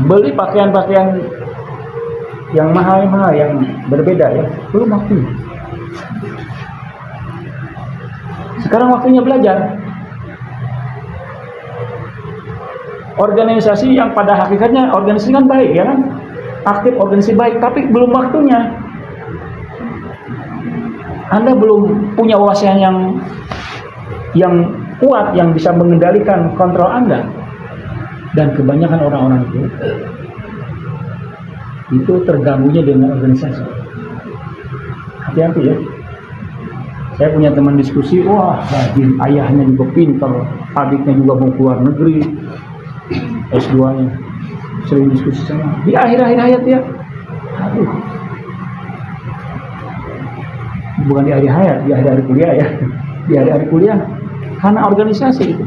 Beli pakaian-pakaian yang mahal-mahal, yang berbeda ya, belum waktunya. Sekarang waktunya belajar. Organisasi yang pada hakikatnya organisasi kan baik ya kan, aktif organisasi baik, tapi belum waktunya. Anda belum punya wawasan yang kuat, yang bisa mengendalikan kontrol Anda. Dan kebanyakan orang-orang itu terganggunya dengan organisasi. Hati-hati ya. Saya punya teman diskusi, wah rajin, ayahnya juga pintar, adiknya juga mau keluar negeri, S2-nya, sering diskusi sama. Di akhir-akhir hayat ya, aduh, bukan di akhir hayat, di akhir-akhir kuliah ya, di akhir-akhir kuliah, karena organisasi itu.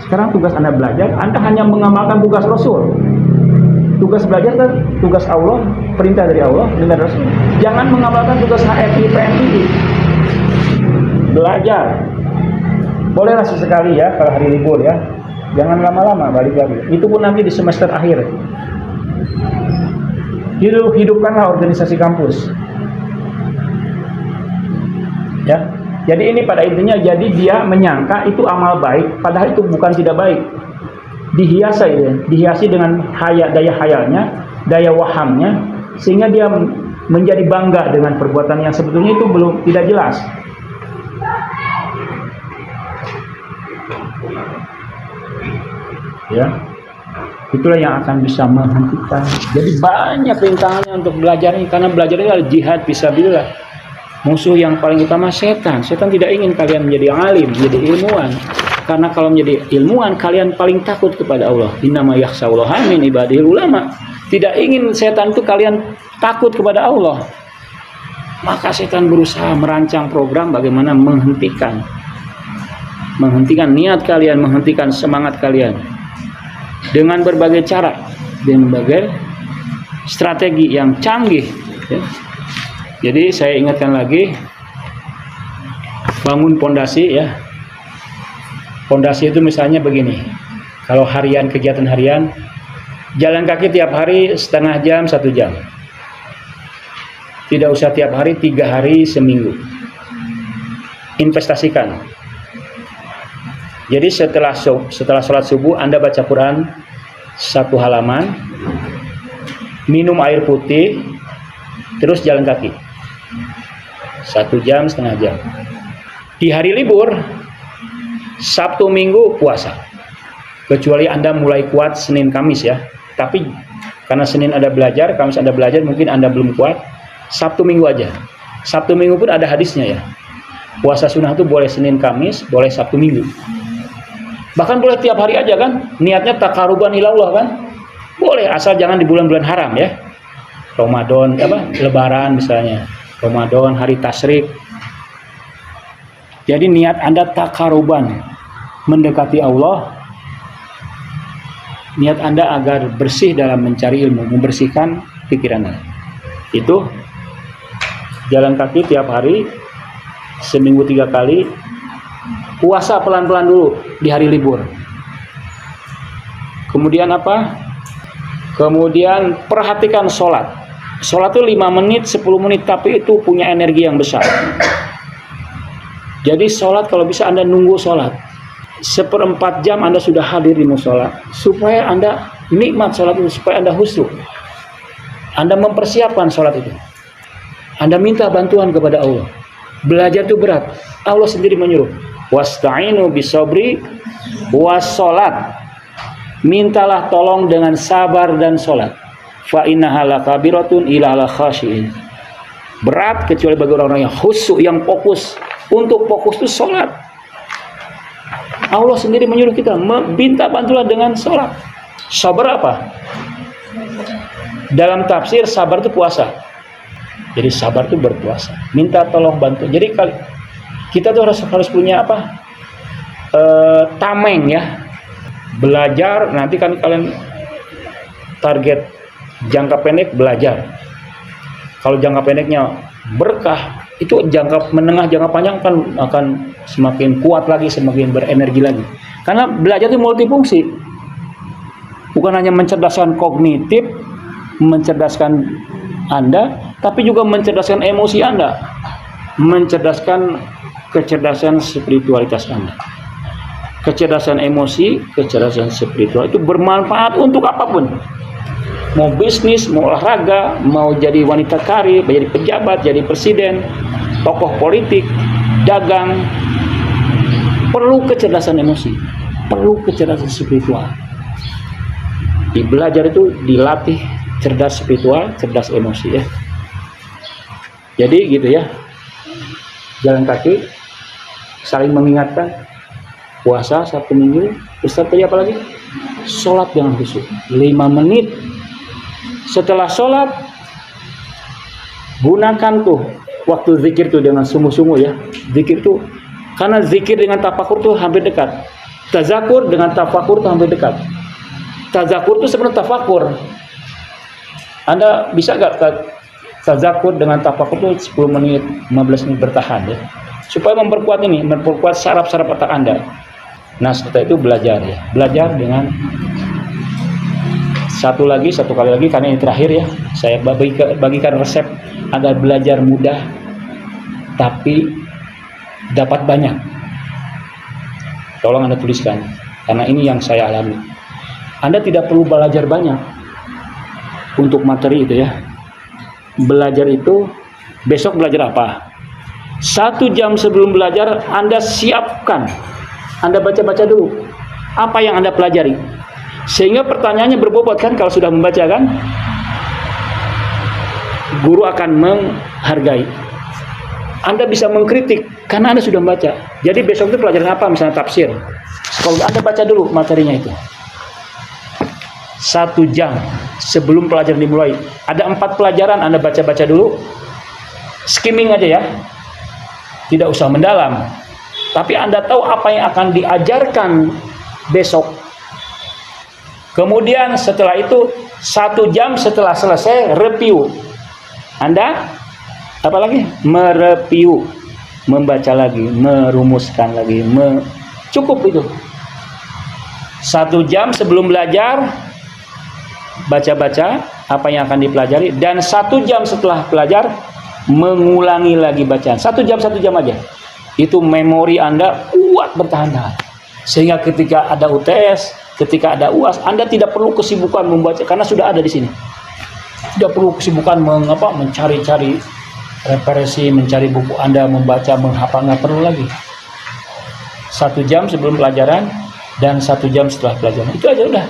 Sekarang tugas Anda belajar, Anda hanya mengamalkan tugas Rasul. Tugas belajar kan tugas Allah, perintah dari Allah dengan Rasul. Jangan mengamalkan tugas HMI, PMI. Belajar. Bolehlah sesekali ya kalau hari libur ya. Jangan lama-lama balik lagi. Itu pun nanti di semester akhir. Hidupkanlah organisasi kampus. Ya. Jadi ini pada intinya, jadi dia menyangka itu amal baik, padahal itu bukan tidak baik. Dihiasi dengan daya hayalnya, daya wahamnya, sehingga dia menjadi bangga dengan perbuatan yang sebetulnya itu belum tidak jelas. Ya, itulah yang akan bisa menghentikan. Jadi banyak rintangannya untuk belajar ini, karena belajar ini adalah jihad fisabilillah. Musuh yang paling utama setan. Setan tidak ingin kalian menjadi alim, menjadi ilmuwan. Karena kalau menjadi ilmuwan, kalian paling takut kepada Allah. Innama yakhsyallaha min ibadihil ulama. Tidak ingin setan itu kalian takut kepada Allah. Maka setan berusaha merancang program bagaimana menghentikan niat kalian, menghentikan semangat kalian dengan berbagai cara, dengan berbagai strategi yang canggih. Ya. Jadi saya ingatkan lagi, bangun pondasi ya. Pondasi itu misalnya begini, kalau harian, kegiatan harian, jalan kaki tiap hari setengah jam, 1 jam. Tidak usah tiap hari, 3 hari seminggu. Investasikan. Jadi setelah sholat subuh Anda baca Quran 1 halaman, minum air putih, terus jalan kaki 1 jam, setengah jam. Di hari libur Sabtu Minggu puasa, kecuali Anda mulai kuat Senin Kamis ya. Tapi karena Senin ada belajar, Kamis ada belajar, mungkin Anda belum kuat, Sabtu Minggu aja. Sabtu Minggu pun ada hadisnya ya. Puasa sunnah itu boleh Senin Kamis, boleh Sabtu Minggu. Bahkan boleh tiap hari aja kan. Niatnya taqarruban ilallah kan. Boleh, asal jangan di bulan-bulan haram ya. Ramadan, Lebaran misalnya. Ramadan, hari tasyrik. Jadi niat Anda taqarruban, mendekati Allah. Niat Anda agar bersih dalam mencari ilmu, membersihkan pikiran Anda. Itu jalan kaki tiap hari, seminggu 3 kali. Puasa pelan-pelan dulu di hari libur. Kemudian apa? Kemudian perhatikan sholat. Sholat itu 5 menit, 10 menit, tapi itu punya energi yang besar. Jadi sholat kalau bisa Anda nunggu sholat. 1/4 jam Anda sudah hadir di musola, supaya Anda nikmat sholat itu, supaya Anda khusyuk. Anda mempersiapkan sholat itu. Anda minta bantuan kepada Allah. Belajar itu berat. Allah sendiri menyuruh, wasta'inu bisabri wassalat. Mintalah tolong dengan sabar dan sholat. Fa innaha lakabiratun ila al-khashiin. Berat kecuali bagi orang-orang yang khusyuk, yang fokus. Untuk fokus itu sholat. Allah sendiri menyuruh kita minta bantuan dengan sholat. Sabar apa? Dalam tafsir sabar itu puasa. Jadi sabar itu berpuasa. Minta tolong bantu. Jadi kita tuh harus punya apa? Tameng ya. Belajar, nanti kan kalian target jangka pendek belajar. Kalau jangka pendeknya berkah, itu jangka menengah, jangka panjang kan akan semakin kuat lagi, semakin berenergi lagi. Karena belajar itu multifungsi. Bukan hanya mencerdaskan kognitif, mencerdaskan Anda, tapi juga mencerdaskan emosi Anda, mencerdaskan kecerdasan spiritualitas Anda. Kecerdasan emosi, kecerdasan spiritual itu bermanfaat untuk apapun. Mau bisnis, mau olahraga, mau jadi wanita karir, jadi pejabat, jadi presiden, tokoh politik, dagang, perlu kecerdasan emosi, perlu kecerdasan spiritual. Di belajar itu dilatih cerdas spiritual, cerdas emosi ya. Jadi gitu ya. Jalan kaki, saling mengingatkan, puasa Sabtu Minggu, Ustaz tadi apa lagi? Sholat dengan khusyuk 5 menit. Setelah sholat, gunakan tuh waktu zikir tuh dengan sungguh-sungguh ya. Zikir tuh, karena zikir dengan tafakur tuh hampir dekat. Tazakur dengan tafakur tuh hampir dekat. Tazakur tuh sebenarnya tafakur. Anda bisa gak tazakur dengan tafakur tuh 10 menit, 15 menit bertahan ya. supaya memperkuat saraf-saraf otak Anda. Nah, setelah itu belajar ya. Belajar dengan satu kali lagi karena ini terakhir ya. Saya bagikan resep agar belajar mudah tapi dapat banyak. Tolong Anda tuliskan karena ini yang saya alami. Anda tidak perlu belajar banyak untuk materi itu ya. Belajar itu besok belajar apa? 1 jam sebelum belajar Anda siapkan. Anda baca-baca dulu apa yang Anda pelajari, sehingga pertanyaannya berbobot kan. Kalau sudah membaca kan, guru akan menghargai. Anda bisa mengkritik karena Anda sudah membaca. Jadi besok itu pelajaran apa, misalnya tafsir, kalau Anda baca dulu materinya itu 1 jam sebelum pelajaran dimulai. Ada 4 pelajaran, Anda baca-baca dulu, skimming aja ya, tidak usah mendalam. Tapi Anda tahu apa yang akan diajarkan besok. Kemudian setelah itu 1 jam setelah selesai review. Anda apa lagi? Mereview, membaca lagi, merumuskan lagi, cukup itu. 1 jam sebelum belajar baca-baca apa yang akan dipelajari, dan 1 jam setelah belajar mengulangi lagi bacaan. 1 jam aja. Itu memori Anda kuat bertahan-tahan. Sehingga ketika ada UTS, ketika ada UAS, Anda tidak perlu kesibukan membaca karena sudah ada di sini. Tidak perlu kesibukan mencari-cari referensi, mencari buku Anda, membaca, menghafal, nggak perlu lagi. 1 jam sebelum pelajaran dan 1 jam setelah pelajaran. Itu aja udah.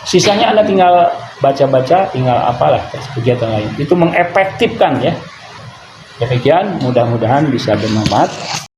Sisanya Anda tinggal baca-baca, tinggal apalah kegiatan lain. Itu mengefektifkan ya. Demikian, mudah-mudahan bisa bermanfaat.